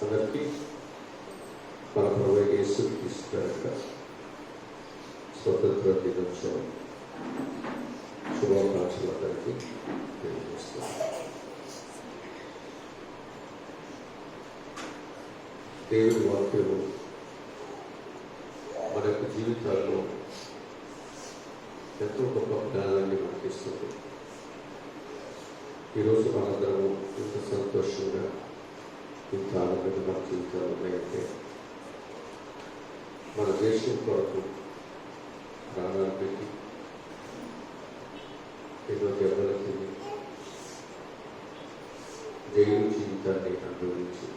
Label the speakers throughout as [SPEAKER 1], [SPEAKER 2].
[SPEAKER 1] అందరికీ మన ప్రభువైన యేసుక్రీస్తు యొక్క స్వతంత్ర దినోత్సవం శుభాకాంక్షలు అందరికీ తెలియజేస్తున్నాను. దేవుని వాక్యము మన యొక్క జీవితాల్లో ఎంతో గొప్ప జ్ఞానాన్ని మనకి ఇస్తుంది. ఈరోజు మనందరము ఇంత సంతోషంగా ఇంత ఆనందంగా మన జీవితాలు ఉన్నాయంటే మన దేశం కొరకు ప్రాణాలు పెట్టి ఎన్నో దెబ్బలకి జైలు జీవితాన్ని అనుభవించి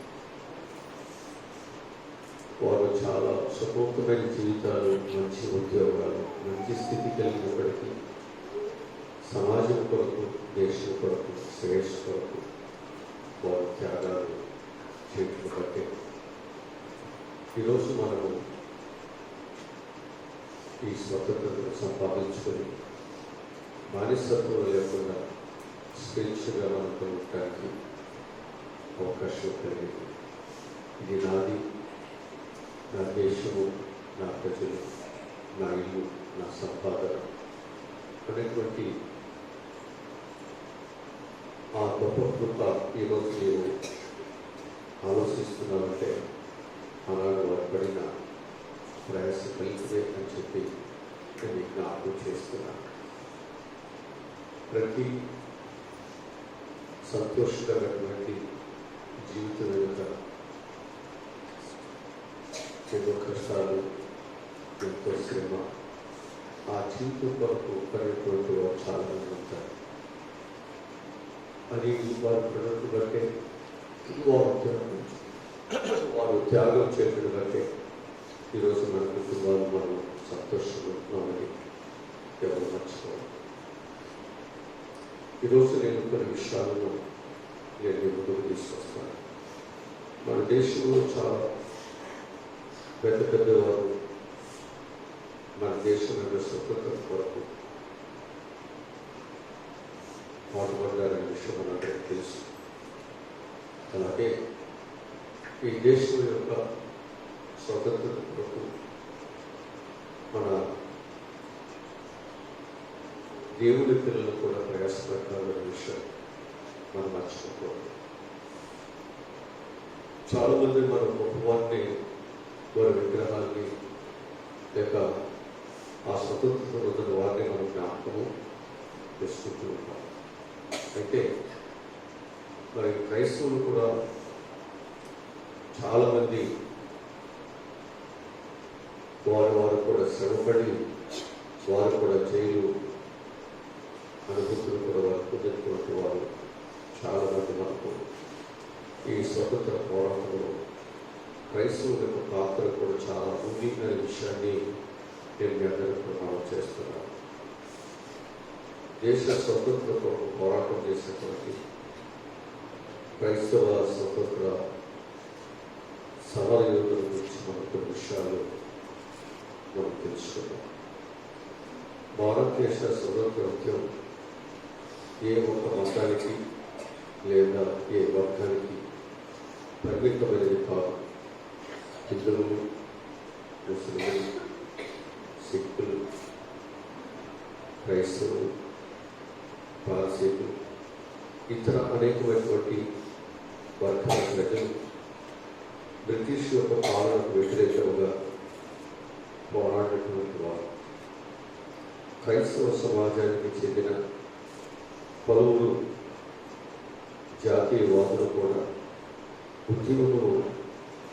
[SPEAKER 1] వారు చాలా సుఖమైన జీవితాలు, మంచి ఉద్యోగాలు, మంచి స్థితి కలిగినప్పటికీ సమాజం కొరకు, దేశం కొరకు, శ్రేష్ కొరకు వారు త్యాగాలు చేయటం బట్టే ఈరోజు మనము ఈ స్వతంత్రతను సంపాదించుకొని బానిసత్వం లేకుండా స్వేచ్ఛగా మనతో ఉండడానికి అవకాశం కలిగింది. ఇది నాది, నా దేశము, నా ప్రజలు, నా ఇల్లు, నా సంపాదన అనేటువంటి ఆ గొప్ప కృప ఈరోజు నేను ఆలోచిస్తున్నామంటే ఆనాడు వాడబడిన ప్రయాస కలిగితే అని చెప్పి నేను జ్ఞాపకం చేస్తున్నాను. ప్రతి సంతోషకరమైనటువంటి జీవితం వెనుక ఎన్నో కష్టాలు, ఎంతో శ్రమ, ఆ జీవితం కొరకు పడినటువంటి వారు చాలా మంది ఉంటారు. అని వారు పడినట్టు బట్టే వారు త్యాగం చేయడం బట్టే ఈరోజు మన కుటుంబాలు మనం సంతోషంగా ఉంటున్నామని ఎవరు మర్చిపోవాలి. ఈరోజు నేను కొన్ని విషయాలను నేను ముందుకు తీసుకొస్తాను. మన దేశంలో చాలా పెద్ద పెద్దవారు మన దేశం యొక్క స్వతంత్రం కొరకు పాటుపడ్డారనే విషయం మనందరికీ తెలుసు. అలాగే ఈ దేశం యొక్క స్వతంత్రం కొరకు మన దేవుని పిల్లలు కూడా ప్రయాసపడ్డారనే విషయం మనం మర్చిపోకూడదు. చాలామంది మన గొప్పవారిని, వారి విగ్రహాన్ని లేక ఆ స్వతంత్రం ఉన్న వారిని మనం జ్ఞాపకము చేసుకుంటూ ఉంటాం. అయితే మరి క్రైస్తవులు కూడా చాలామంది వారు కూడా శ్రమపడి వారు కూడా జైలు అనుభూతులు కూడా వారు పొందినటువంటి వారు చాలామంది మనకు ఈ స్వతంత్ర పోరాటంలో క్రైస్తవుల యొక్క పాత్ర కూడా చాలా ఉంది అనే విషయాన్ని నేను మీ అందరికీ ప్రమాణం చేస్తున్నాను. దేశ స్వతంత్ర కొరకు పోరాటం చేసినటువంటి క్రైస్తవ స్వతంత్ర సమర యోధుల గురించి మనం కొన్ని విషయాలు మనం తెలుసుకున్నాం. భారతదేశ స్వతంత్రం ఏ ఒక్క మతానికి లేదా ఏ వర్గానికి పరిమితమైనది కాదు. హిందువులు, ముస్లింలు, సిక్కులు, క్రైస్తవులు, పారసీకులు, ఇతర అనేకమైనటువంటి వర్గాల ప్రజలు బ్రిటిష్ యొక్క పాలనకు వ్యతిరేకంగా పోరాడినటువంటి వారు. క్రైస్తవ సమాజానికి చెందిన పలువురు జాతీయవాదులు కూడా ఉద్యమంలో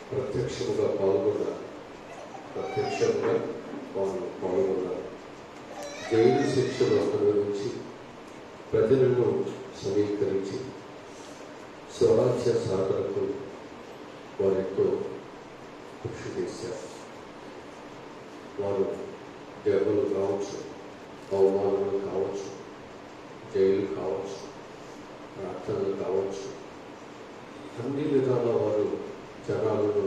[SPEAKER 1] ప్రత్యక్షంగా పాల్గొన్నారు. జైలు శిక్షను అనుభవించి ప్రజలను సమీకరించి స్వరాజ్య సాధనకు వారు ఎంతో కృషి చేశారు. వారు దెబ్బలు కావచ్చు, అవమానాలు కావచ్చు, జైలు కావచ్చు, ప్రార్థనలు కావచ్చు, అన్ని విధాల వారు జనాలను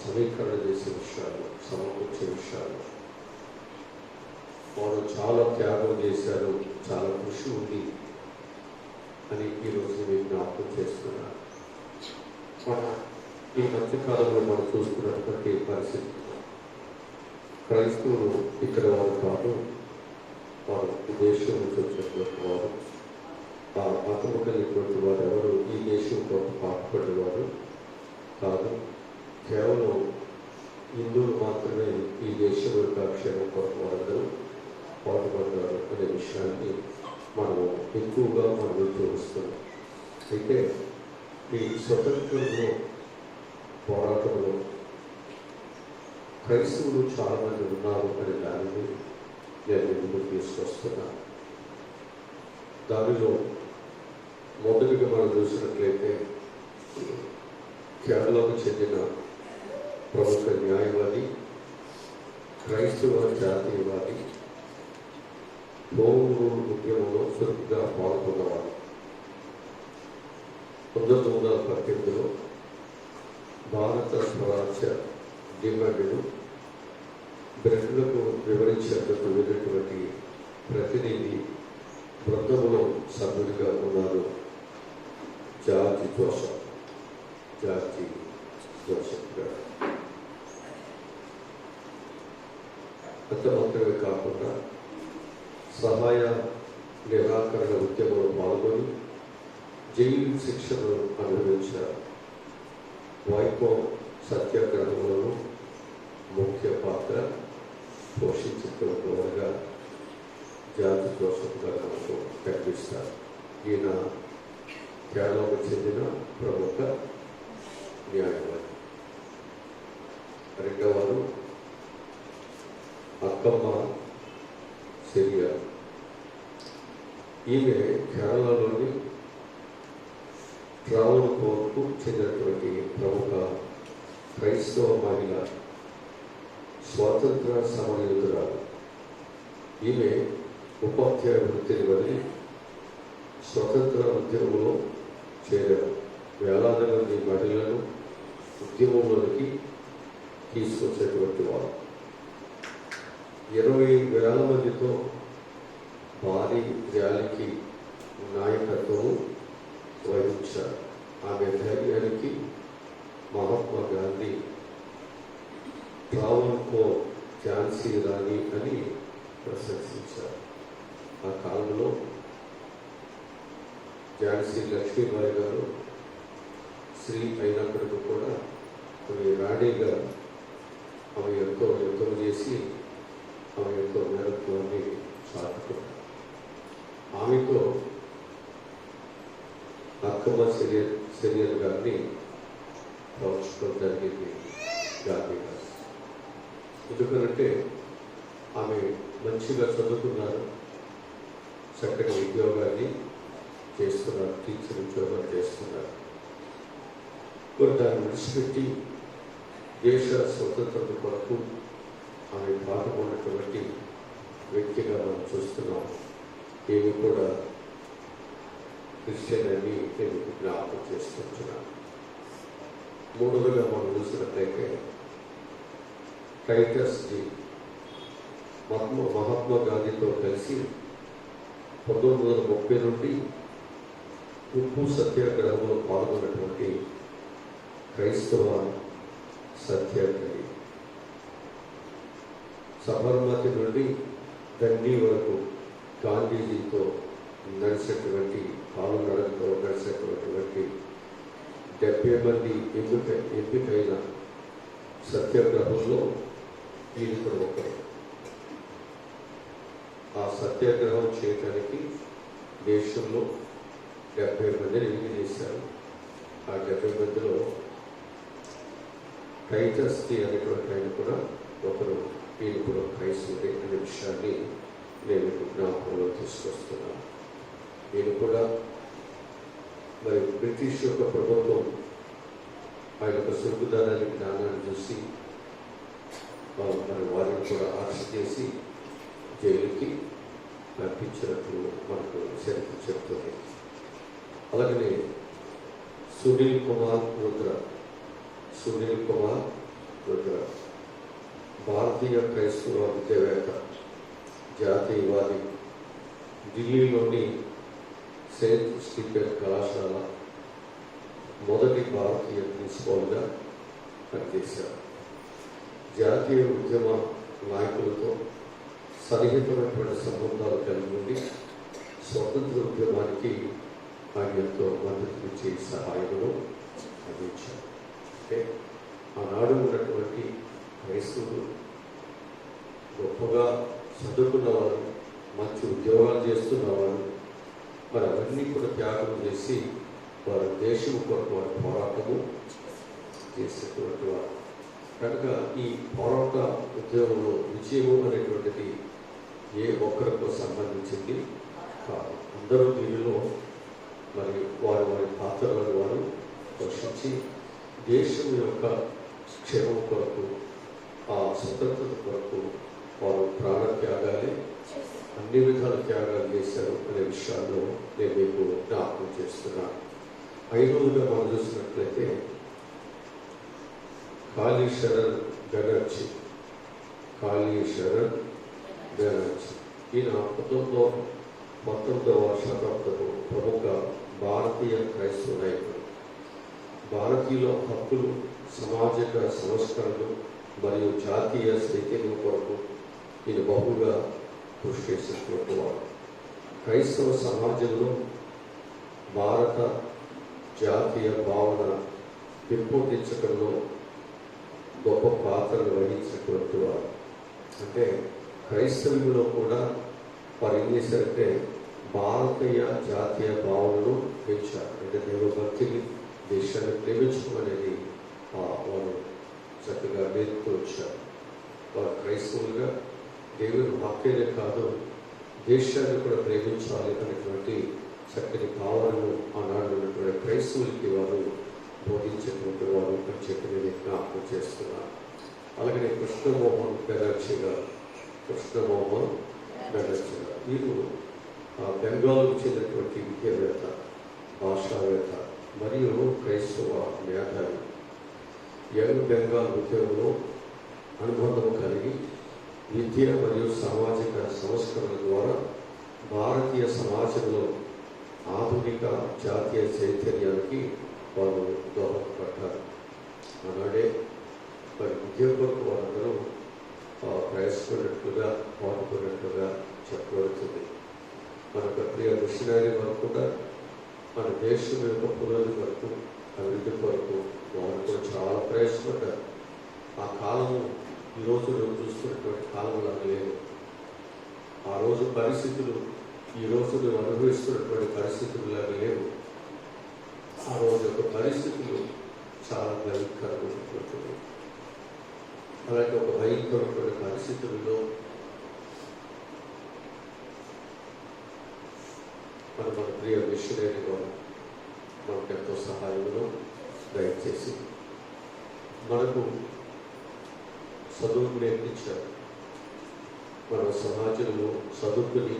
[SPEAKER 1] సమీకరణ చేసే విషయాలు, సమకూర్చే విషయాలు వారు చాలా త్యాగం చేశారు, చాలా కృషి ఉంది అని ఈరోజు నేను జ్ఞాపకం చేస్తున్నాను. మన ఈ మధ్యకాలంలో మనం చూస్తున్నటువంటి పరిస్థితి, క్రైస్తవులు ఇక్కడ వారు కాదు, వారు దేశం నుంచి వచ్చినటువంటి వారు, ఆ మతము కలిగినటువంటి వారు ఎవరు ఈ దేశం కోసం పాటుపడేవారు కాదు. కేవలం హిందువులు మాత్రమే ఈ దేశం యొక్క క్షేమం కోసం వారందరూ పాటుపడ్డారు అనే విషయాన్ని మనము ఎక్కువగా మనం చూస్తున్నాం. అయితే ఈ స్వతంత్రంలో పోరాటంలో క్రైస్తవులు చాలామంది ఉన్నారు అనే దానిని నేను ముందుకు తీసుకొస్తున్నాను. దానిలో మొదటిగా మనం చూసినట్లయితే కేరళకు చెందిన ప్రముఖ న్యాయవాది, క్రైస్తవ జాతీయవాది, హోమ్ రూల్ ఉద్యమంలో చురుకుగా పాల్గొన్నవాడు. 1918లో భారత స్వరాజ్య డిమాండ్ను బ్రిటన్లకు వివరించేందుకు వెళ్ళినటువంటి ప్రతినిధి బృందంలో సభ్యుడిగా ఉన్నారు జార్జి జోసెఫ్ గారు. అంత మాత్రమే కాకుండా సహాయ నిరాకరణ ఉద్యమంలో పాల్గొని జైలు శిక్షను అనుభవించారు. వైకో సత్యాగ్రహంలోనూ ముఖ్య పాత్ర పోషించినటువంటి వారుగా జార్జి జోసెఫ్ గారు మనకు కనిపిస్తారు. ఈయన కేరళకు చెందిన ప్రముఖ న్యాయవాది. రెండవవారు అక్కమ్మ చెరియార్. ఈమె కేరళలోని ట్రావెన్కోర్కు చెందినటువంటి ప్రముఖ క్రైస్తవ మహిళ, స్వాతంత్ర సమరయోధురాలు. ఈమె ఉపాధ్యాయ వృత్తిని వదిలి స్వతంత్ర ఉద్యమంలో చేరారు. వేలాది మంది మహిళలను ఉద్యమంలోనికి తీసుకొచ్చేటువంటి వారు. 20,000 మందితో భారీ ర్యాలీకి నాయకత్వము వహించారు. ఆమె ధైర్యానికి మహాత్మా గాంధీ ట్రావెన్కోర్ ఝాన్సీ రాణి అని ప్రశంసించారు. ఆ కాలంలో ఝాన్సీ లక్ష్మీబాయి గారు స్త్రీ అయినప్పటికీ కూడా ఆమె రాణిగా ఆమె ఎంతో యుద్ధం చేసి ఆమె ఎంతో మేరత్వాన్ని సాటుకున్నారు. ఆమెతో అక్కమ్మ చెరియార్ గారిని పోల్చడం జరిగింది గాంధీ గారు. ఎందుకంటే ఆమె మంచిగా చదువుకున్నారు, చక్కటి ఉద్యోగాన్ని చేస్తున్నారు, టీచర్ ఉద్యోగాలు చేస్తున్నారు. దాన్ని విడిచిపెట్టి దేశ స్వతంత్రత కొరకు ఆమె పాల్గొన్నటువంటి వ్యక్తిగా మనం చూస్తున్నాం. ఏమి కూడా క్రిస్టియన్ అని నేను జ్ఞాపకం చేసుకుంటున్నాను. మూడవగా మనం చూసినట్లయితే టైటస్ జీ మహాత్మా గాంధీతో కలిసి 1930 నుండి ఉప్పు సత్యాగ్రహంలో పాల్గొన్నటువంటి క్రైస్తవ సత్యాగ్రహి. సబర్మతి నుండి దండి వరకు గాంధీజీతో నడిచినటువంటి కాలునడకతో నడిచినటువంటి 70 మంది ఎంపికైన సత్యాగ్రహంలో ఈయన కూడా ఒకరు. ఆ సత్యాగ్రహం చేయడానికి దేశంలో 70 మందిని ఎన్నిక చేశారు. ఆ 70 మందిలో టైటస్ అనేటువంటి ఆయన కూడా ఒకరు. ఈయన కూడా క్రైస్తవుడే అనే విషయాన్ని నేను జ్ఞాపకంలో తీసుకొస్తున్నాను. ఈయన కూడా మరి బ్రిటిష్ యొక్క ప్రభుత్వం ఆయన యొక్క సురుగుదనాన్ని జ్ఞానాన్ని చూసి మరి వారిని కూడా అరెస్ట్ చేసి జైలుకి పంపించినట్లు మనకు చరిత్ర చెప్తుంది. అలాగనే సునీల్ కుమార్ రుద్ర భారతీయ క్రైస్తవ విద్యావేత్త, జాతీయవాది, ఢిల్లీలోని సెయింట్ స్టీఫెన్ కళాశాల మొదటి భారతీయ ప్రిన్సిపాల్గా పనిచేశారు. జాతీయ ఉద్యమ నాయకులతో సన్నిహితమైనటువంటి సంబంధాలు కలిగి ఉండి స్వతంత్ర ఉద్యమానికి ఆయన ఎంతో మద్దతునిచ్చే సహాయమును అందించారు. అంటే ఆనాడు ఉన్నటువంటి క్రైస్తవులు గొప్పగా చదువుకున్నవారు, మంచి ఉద్యోగాలు చేస్తున్నవారు, మరి అవన్నీ కూడా త్యాగం చేసి వారి దేశం కొరకు వారి పోరాటము చేసేటువంటి వారు. కనుక ఈ పోరాట ఉద్యోగంలో విజయము అనేటువంటిది ఏ ఒక్కరికో సంబంధించింది కాదు. అందరూ దీనిలో మరి వారి వారి పాత్రలను వారు పోషించి దేశం యొక్క క్షేమం కొరకు, ఆ స్వతంత్రత కొరకు వారు ప్రాణ త్యాగాలే, అన్ని విధాల త్యాగాలు చేశారు అనే విషయాల్లో నేను మీకు జ్ఞాపకం చేస్తున్నాను. ఐదవదిగా మనం చూసినట్లయితే కాళీశరణ్ బెనర్జీ. ఈయన 19వ శతాబ్దపు ప్రముఖ భారతీయ క్రైస్తవ నాయకుడు. భారతీయుల హక్కులు, సామాజిక సంస్కరణలు మరియు జాతీయ చైతన్యం కొరకు ఈయన బహుగా కృషి చేసినటువంటి వాడు. క్రైస్తవ సమాజంలో భారత జాతీయ భావన పెంపొందించడంలో గొప్ప పాత్రను వహించినటువంటి వారు. అంటే క్రైస్తవుల్లో కూడా వారు ఏం చేశారంటే భారతీయ జాతీయ భావనను పెంచారు. అంటే దేవభక్తిని, దేశాన్ని ప్రేమించమనేది వారు చక్కగా నేర్పుతూ వచ్చారు. వారు క్రైస్తవులుగా దేవుని వాక్యాలే కాదు, దేశాన్ని కూడా ప్రేమించాలి అనేటువంటి చక్కని భావనను ఆనాడు ఉన్నటువంటి క్రైస్తవులకి వారు బోధించేటువంటి వారు అని చెప్పి నేను జ్ఞాపకం చేస్తున్నాను. అలాగే కృష్ణమోహన్ బెనర్జీ గారు, వీరు బెంగాల్కు చెందినటువంటి విద్యావేత్త, భాషావేత్త మరియు క్రైస్తవ మేధావి. యంగ్ బెంగాల్ ఉద్యమంలో అనుబంధం కలిగి విద్య మరియు సామాజిక సంస్కరణ ద్వారా భారతీయ సమాజంలో ఆధునిక జాతీయ చైతన్యానికి వారు దోహదపడ్డారు. ఆనాడే మరి విద్య కొరకు వారందరూ ప్రయాసపడినట్లుగా పాల్గొన్నట్లుగా చెప్పబడుతుంది. మన ప్రియ మిషనరీ వారు కూడా మన దేశం యొక్క పురోగతి వరకు, అభివృద్ధి కొరకు వారు కూడా చాలా ప్రయాసపడ్డారు. ఆ కాలము ఈరోజు నువ్వు చూస్తున్నటువంటి కాలంలో లేదు. ఆ రోజు పరిస్థితులు ఈరోజు నువ్వు అనుభవిస్తున్నటువంటి పరిస్థితుల్లాగా లేవు. ఆ రోజు యొక్క పరిస్థితులు చాలా భయంకరమైనటువంటివి. అలాంటి ఒక భయంకరమైన పరిస్థితుల్లో మన ప్రియ మిషనరీ వారు మనకు ఎంతో సహాయంలో దయచేసి మనకు చదువు నేర్పించారు. మన సమాజంలో చదువుకుని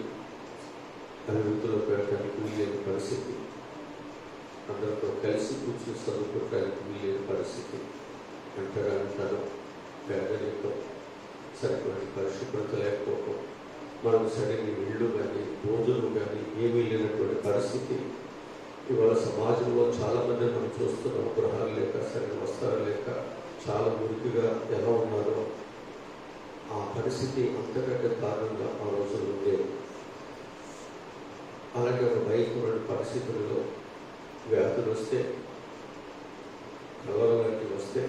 [SPEAKER 1] అభివృద్ధిలో పెట్టడానికి వీలేని పరిస్థితి, అందరితో కలిసి కూర్చుని చదువుకోవడానికి వీలేని పరిస్థితి, అంటారు పేదరికం, సరిపోయిన పరిశుభ్రత లేకపోవడం, మనకు సరైన ఇళ్ళు కానీ భోజనం కానీ ఏమీ లేనటువంటి పరిస్థితి ఇవాళ సమాజంలో చాలామంది మనం చూస్తున్నాం. గృహాలు లేక, సరైన వస్త్రాలు లేక చాలా మురికిగా ఎలా ఉన్నారో ఆ పరిస్థితి అంతకంటే కారణంగా ఆ రోజుల్లో ఉండేది. అలాగే ఒక భయంకరమైన పరిస్థితుల్లో వ్యాధులు వస్తే, కలవర లాంటివి వస్తే,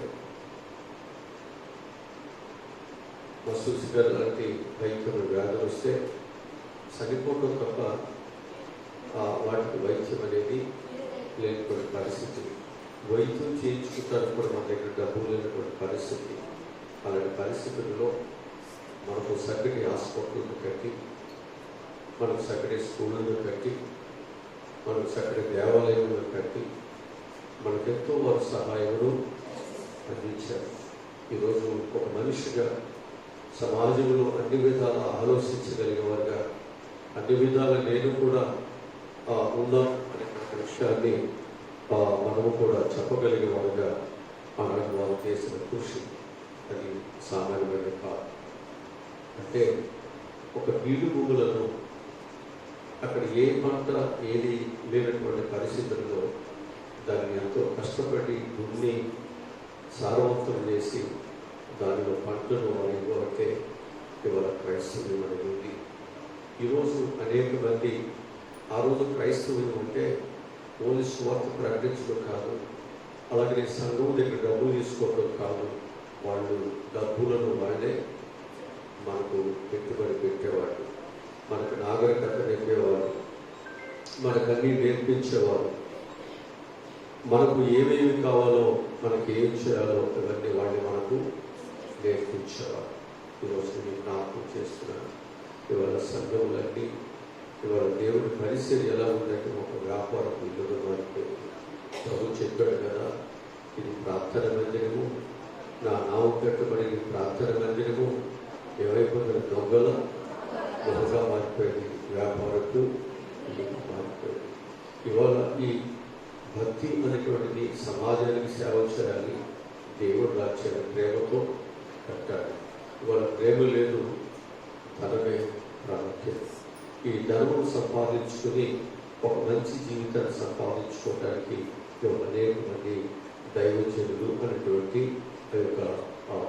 [SPEAKER 1] మస్తు సిగర్ లాంటి భయంకరమైన వ్యాధులు వస్తే చనిపోవడం తప్ప వాటికి వైద్యం అనేది లేనటువంటి పరిస్థితి. వైద్యం చేయించుకుంటానికి కూడా మన దగ్గర డబ్బు లేనటువంటి పరిస్థితి. అలాంటి పరిస్థితుల్లో మనకు చక్కటి హాస్పిటల్ను కట్టి, మనకు చక్కటి స్కూళ్ళను కట్టి, మనకు చక్కటి దేవాలయములను కట్టి మనకెంతో వారు సహాయమును అందించారు. ఈరోజు ఒక మనిషిగా సమాజంలో అన్ని విధాలా ఆలోచించగలిగేవారుగా, అన్ని విధాల నేను కూడా ఉన్నాం అనే విషయాన్ని మనము కూడా చెప్పగలిగేవారుగా ఆనాడు వారు చేసిన కృషి అది సామాన్యమైన కాదు. అంటే ఒక బీడు భూములను అక్కడ ఏ పంట ఏది లేనటువంటి పరిస్థితుల్లో దాన్ని ఎంతో కష్టపడి దున్ని సారవంతం చేసి దానిలో పంటను వారు ఇవ్వాలంటే ఇవాళ క్రైస్తవ్యం అనేది ఉంది. ఈరోజు అనేక మంది ఆ రోజు క్రైస్తవ్యం అంటే ఓన్లీ స్వార్థ ప్రకటించడం కాదు, అలాగే సంఘం దగ్గర డబ్బులు తీసుకోవడం కాదు, వాళ్ళు డబ్బులను వాళ్ళే మనకు పెట్టుబడి పెట్టేవాళ్ళు, మనకు నాగరికత నేర్పేవాళ్ళు, మనకన్నీ నేర్పించేవారు, మనకు ఏమేమి కావాలో మనకి ఏం చేయాలో ఇవన్నీ వాళ్ళు మనకు నేర్పించేవారు. ఈరోజు నేను జ్ఞాపకం చేస్తున్నాను, ఇవాళ సంఘములన్నీ ఇవాళ దేవుడి పరిస్థితి ఎలా ఉందంటే ఒక వ్యాపారం ఇల్లుగా మారిపోయింది. ప్రభు చెప్పాడు కదా, ఇది ప్రార్థన మందిరము, నా నామం పెట్టబడిన ప్రార్థన మందిరము ఏమైపోతుంది, దొంగల గొప్పగా మారిపోయింది, వ్యాపారకు ఇల్లుగా మారిపోయింది. ఇవాళ ఈ భక్తి అనేటువంటిది సమాజానికి సేవ చేయాలి, దేవుడు రాజ్యాన్ని ప్రేమతో కట్టాలి. ఇవాళ ప్రేమ లేదు, ధనమే ప్రాముఖ్యం. ఈ ధనమును సంపాదించుకుని ఒక మంచి జీవితాన్ని సంపాదించుకోవడానికి అనేక మంది దైవజనులు అనేటువంటి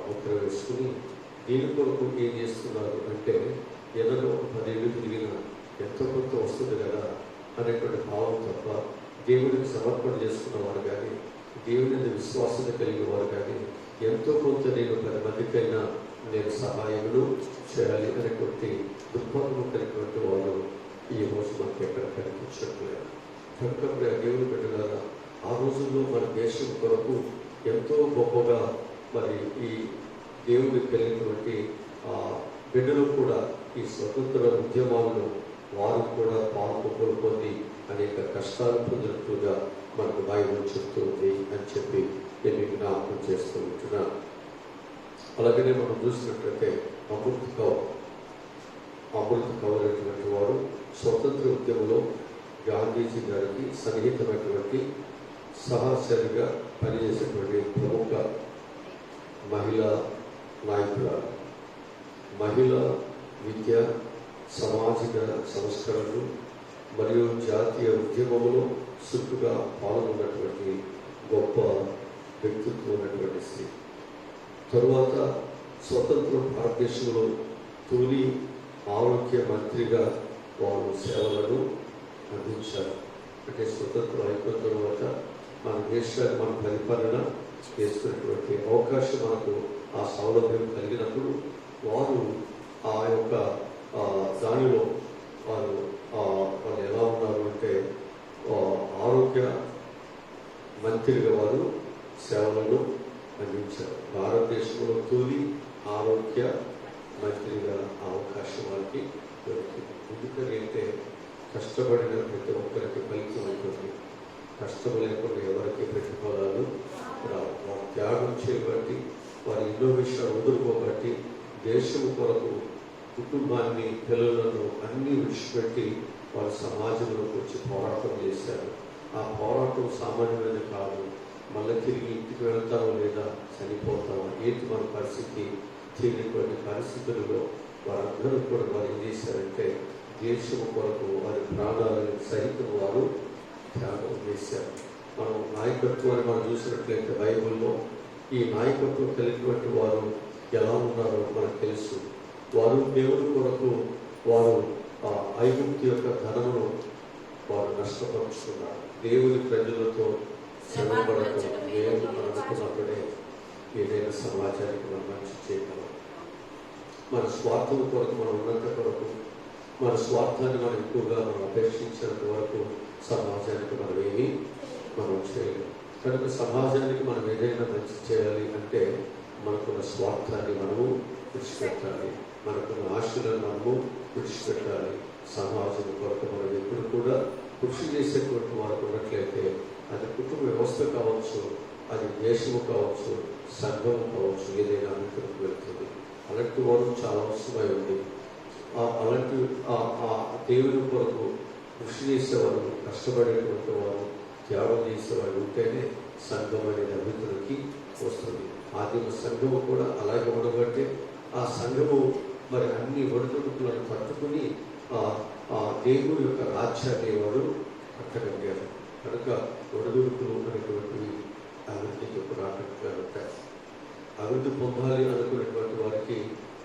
[SPEAKER 1] ముద్ర వేసుకుని దీని కొరకు ఏం చేస్తున్నారు అంటే, ఏదైనా 10 ఏళ్ళు తిరిగిన ఎంతో కొంత వస్తుంది కదా అనేటువంటి భావం తప్ప, దేవుడికి సమర్పణ చేసుకున్నవారు కానీ, దేవుని మీద విశ్వాసత కలిగిన వారు కానీ, ఎంతో కొంత నేను 10 మందికైనా నేను సహాయములు చేయాలి అనేటువంటి దృక్పథం కలిగినటువంటి వారు ఈ రోజు మనకి ఎక్కడ కనిపించట్లేదు. కనుక దేవుని బిడ్డలారా, ఆ రోజుల్లో మన దేశం కొరకు ఎంతో గొప్పగా మరి ఈ దేవుడికి కలిగినటువంటి బిడ్డలు కూడా ఈ స్వతంత్ర ఉద్యమాలను వారు కూడా పాల్గొని పొంది అనేక కష్టాలు పొందినట్లుగా మనకు బైబిల్ చెప్తుంది అని చెప్పి నేను జ్ఞాపకం చేస్తూ ఉంటున్నాను. అలాగనే మనం చూసినట్లయితే అమృత కౌర్ అనేటువంటి వారు స్వతంత్ర ఉద్యమంలో గాంధీజీ గారికి సన్నిహితమైనటువంటి సహచరిగా పనిచేసేటువంటి ప్రముఖ మహిళా నాయకురాలు. మహిళా విద్య, సామాజిక సంస్కరణలు మరియు జాతీయ ఉద్యమంలో చురుకుగా పాల్గొన్నటువంటి గొప్ప వ్యక్తిత్వం ఉన్నటువంటి స్త్రీ. తరువాత స్వతంత్ర భారతదేశంలో తొలి ఆరోగ్య మంత్రిగా వారు సేవలను అందించారు. అంటే స్వతంత్రం అయిపోయిన తర్వాత మన దేశాన్ని మనం పరిపాలన చేసుకునేటువంటి అవకాశం మనకు ఆ సౌలభ్యం కలిగినప్పుడు వారు ఆ యొక్క దానిలో వారు ఎలా ఉన్నారు అంటే, ఆరోగ్య మంత్రిగా వారు సేవలను అందించారు. భారతదేశంలో తొలి ఆరోగ్య మంత్రిగా అవకాశం వారికి దొరికింది. ఎందుకని అంటే కష్టపడిన ప్రతి ఒక్కరికి ఫలితం ఉంటుంది. కష్టం లేకుండా ఎవరికి ప్రతిఫలాలు రావు. వారు త్యాగం చేయబట్టి, వారి ఎన్నో విషయాలు వదులుకోబట్టి, దేశం కొరకు కుటుంబాన్ని, పిల్లలను అన్నీ విడిచిపెట్టి వారు సమాజంలోకి వచ్చి పోరాటం చేశారు. ఆ పోరాటం సామాన్యమైన కాదు. మళ్ళీ తిరిగి ఇంటికి వెళ్తామో లేదా చనిపోతామో ఏంటి మన పరిస్థితి తెలియనటువంటి పరిస్థితుల్లో వారందరూ కూడా వారు ఏం చేశారంటే, దేశం కొరకు వారి ప్రాణాలను సహితం వారు త్యాగం చేశారు. మనం నాయకత్వాన్ని మనం చూసినట్లయితే బైబిల్లో ఈ నాయకత్వం కలిగినటువంటి వారు ఎలా ఉన్నారో మనకు తెలుసు. వారు దేవుని కొరకు వారు ఐగుప్తు యొక్క ధనమును వారు నష్టపరుచుకున్నారు. దేవుని ప్రజలతో శ్రమపడటం దేవుడు అనుకున్నప్పుడే ఏదైనా సమాజానికి మనం మంచి చేయగలం. మన స్వార్థం కొరకు మనం ఉన్నంత కొరకు, మన స్వార్థాన్ని మనం ఎక్కువగా మనం అపేక్షించినంత వరకు సమాజానికి మనం చేయలేం. కనుక సమాజానికి మనం ఏదైనా మంచి చేయాలి అంటే మనకున్న స్వార్థాన్ని మనము విడిచిపెట్టాలి, మనకున్న ఆశలను మనము విడిచిపెట్టాలి. సమాజం కొరకు మనం ఎప్పుడు కూడా కృషి చేసేటువంటి వారు ఉన్నట్లయితే, అది కుటుంబ వ్యవస్థ కావచ్చు, అది దేశము కావచ్చు, సంఘము కావచ్చు, ఏదైనా అభివృద్ధికి వెళ్తుంది. అలాంటి వారు చాలా అవసరమై ఉంది. అలాంటి దేవుని కొరకు కృషి చేసేవారు, కష్టపడేటువంటి వారు, త్యాగం చేసేవారు ఉంటేనే సంఘం అనేది అభివృద్ధికి వస్తుంది. ఆదిమ సంఘము కూడా అలాగే ఉండబట్టే ఆ సంఘము మరి అన్ని ఒడిదుడుకులను పట్టుకుని దేవుని యొక్క రాజ్యాన్ని వాడు కట్టగలిగారు. కనుక ఒడిదుడుకులు అనేటువంటివి అభివృద్ధికి రాకుండా ఉంటాయి. పొందాలి అనుకునేటువంటి వారికి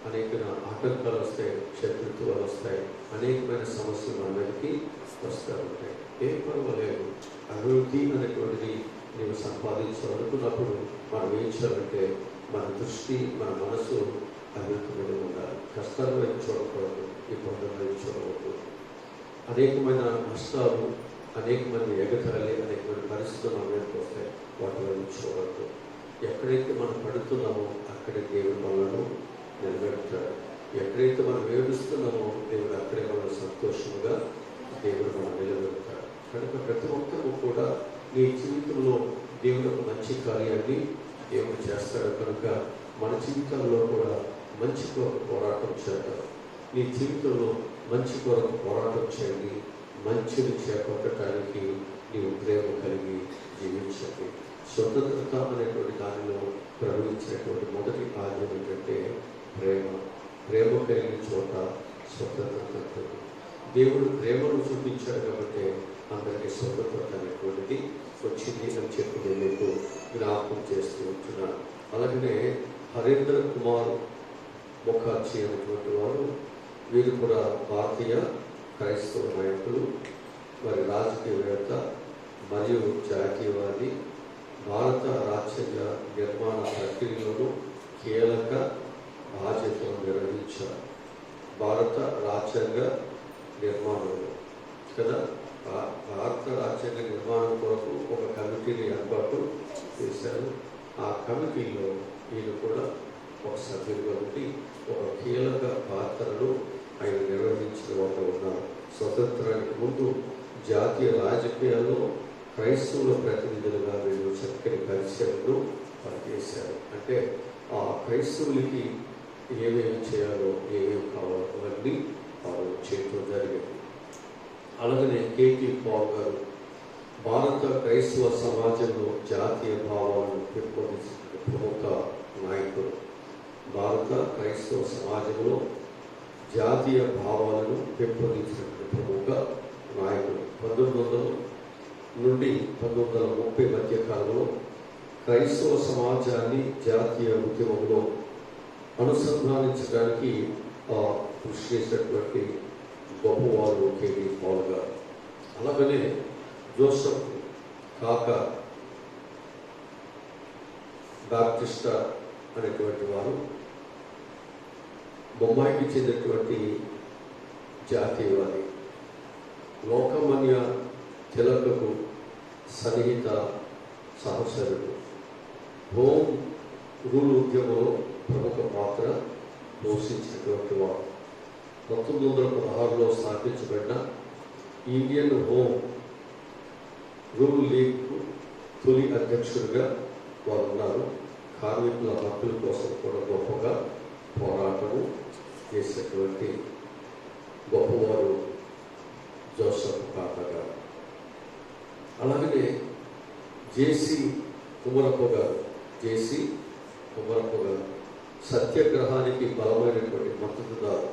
[SPEAKER 1] అనేక ఆటంకాలు వస్తాయి, శత్రుత్వాలు వస్తాయి, అనేకమైన సమస్యలు మన మీదకి వస్తూ ఉంటాయి. ఏం పర్వాలేదు, అభివృద్ధి అనేటువంటిది నీవు సంపాదించాలనుకున్నప్పుడు మనం ఏం చేయాలంటే మన దృష్టి, మన మనసు అభివృద్ధి మీద ఉండాలి. కష్టాల వైపు చూడకూడదు, ఇబ్బందుల వైపు చూడకూడదు. అనేకమైన నష్టాలు, అనేకమైన ఎగతాళి, అనేకమైన పరిస్థితులు మన మీదకి వస్తాయి, వాటి వైపు చూడవద్దు. ఎక్కడైతే మనం పడుతున్నామో అక్కడే దేవుడు మనలను నిలబెడతాడు. ఎక్కడైతే మనం ఏడుస్తున్నామో దేవుడు అక్కడే మనం సంతోషంగా దేవుడు మనం నిలబెడతాడు. కనుక ప్రతి ఒక్కరూ కూడా నీ జీవితంలో దేవుడు ఒక మంచి కార్యాన్ని దేవుడు చేస్తాడు. కనుక మన జీవితంలో కూడా మంచి కొరకు పోరాటం చేద్దాం. నీ జీవితంలో మంచి కొరకు పోరాటం చేయండి. మంచిని చేపట్టడానికి నీవు ప్రేమ కలిగి జీవించండి. స్వతంత్రత అనేటువంటి దానిలో ప్రవహించినటువంటి మొదటి కార్యం ఏంటంటే ప్రేమ. ప్రేమ కలిగిన చోట స్వతంత్రత ఉంటుంది. దేవుడు ప్రేమను చూపించాడు కాబట్టి అందరికీ స్వతంత్రత అనేటువంటిది వచ్చింది అని చెప్పి నేను మీకు జ్ఞాపకం చేస్తూ ఉంటున్నాను. అలాగనే హరేంద్ర కుమార్ ముఖర్జీ అనేటువంటి వారు, వీరు కూడా భారతీయ క్రైస్తవ నాయకులు, మరి రాజకీయవేత్త మరియు జాతీయవాది. భారత రాజ్యాంగ నిర్మాణ ప్రక్రియలోనూ కీలక బాధ్యతలు నిర్వహించారు. భారత రాజ్యాంగ నిర్మాణంలో కదా, భారత రాజ్యాంగ నిర్మాణం కొరకు ఒక కమిటీని ఏర్పాటు చేశారు. ఆ కమిటీలో వీళ్ళు కూడా ఒక సభ్యులుగా ఉండి ఒక కీలక పాత్రను ఆయన నిర్వహించిన వారు ఉన్నారు. స్వతంత్రానికి ముందు జాతీయ రాజకీయాల్లో క్రైస్తవుల ప్రతినిధులుగా వీళ్ళు చక్కని పరిచయాలను పనిచేశారు. అంటే ఆ క్రైస్తవులకి ఏమేమి చేయాలో, ఏమేమి కావాలో అవన్నీ వారు చేయడం జరిగింది. అలాగనే కేటీ పాల్ గారు భారత క్రైస్తవ సమాజంలో జాతీయ భావాలను పెంపొందించిన ప్రముఖ నాయకుడు. భారత క్రైస్తవ సమాజంలో జాతీయ భావాలను పెంపొందించిన ప్రముఖ నాయకుడు. 1900 నుండి 1930 మధ్య కాలంలో క్రైస్తవ సమాజాన్ని జాతీయ ఉద్యమంలో అనుసంధానించడానికి కృషి చేసినటువంటి గొప్పవారు కేటీ పాల్ గారు. అలాగనే జోసెఫ్ కాకా బాప్టిస్టా అనేటువంటి వారు బొంబాయికి చెందినటువంటి జాతీయవాది. లోకమాన్య తిలకకు సన్నిహిత సహచరుడు. హోమ్ రూల్ ఉద్యమంలో ప్రముఖ పాత్ర పోషించినటువంటి వారు. 1916లో స్థాపించబడిన ఇండియన్ హోమ్ రూల్ లీగ్ తొలి అధ్యక్షుడిగా వారు ఉన్నారు. కార్మికుల హక్కుల కోసం కూడా గొప్పగా పోరాటము చేసినటువంటి గొప్పవారు జోసెఫ్ కాకా గారు. అలాగనే జేసీ కుమరప్ప గారు సత్యాగ్రహానికి బలమైనటువంటి మద్దతుదారు.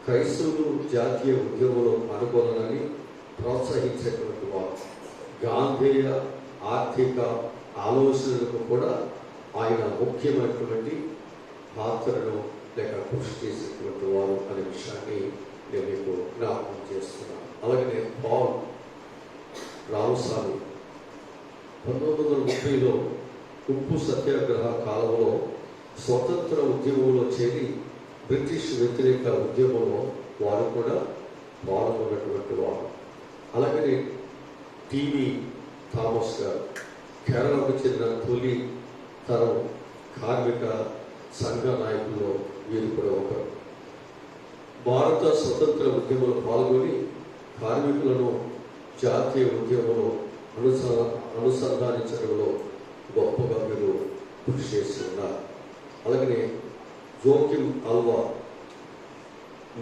[SPEAKER 1] క్రైస్తవులు జాతీయ ఉద్యమంలో పాల్గొనాలని ప్రోత్సహించేటువంటి వారు. గాంధేయ ఆర్థిక ఆలోచనలకు కూడా ఆయన ముఖ్యమైనటువంటి పాత్రను లేక కృషి చేసినటువంటి వారు అనే విషయాన్ని నేను మీకు జ్ఞాపకం చేస్తున్నాను. అలాగనే పాల్ రామస్వామి 1930లో ఉప్పు సత్యాగ్రహ కాలంలో స్వతంత్ర ఉద్యమంలో చేరి బ్రిటిష్ వ్యతిరేక ఉద్యమంలో వారు కూడా పాల్గొన్నటువంటి వారు. అలాగనే టీవీ థామస్ గారు కేరళకు చెందిన తొలి తరం కార్మిక సంఘ నాయకుల్లో వీరు కూడా ఒకరు. భారత స్వతంత్ర ఉద్యమంలో పాల్గొని కార్మికులను జాతీయ ఉద్యమంలో అనుసంధానించడంలో గొప్పగా వీరు కృషి చేసి ఉన్నారు. అలాగనే జోకిమ్ అల్వా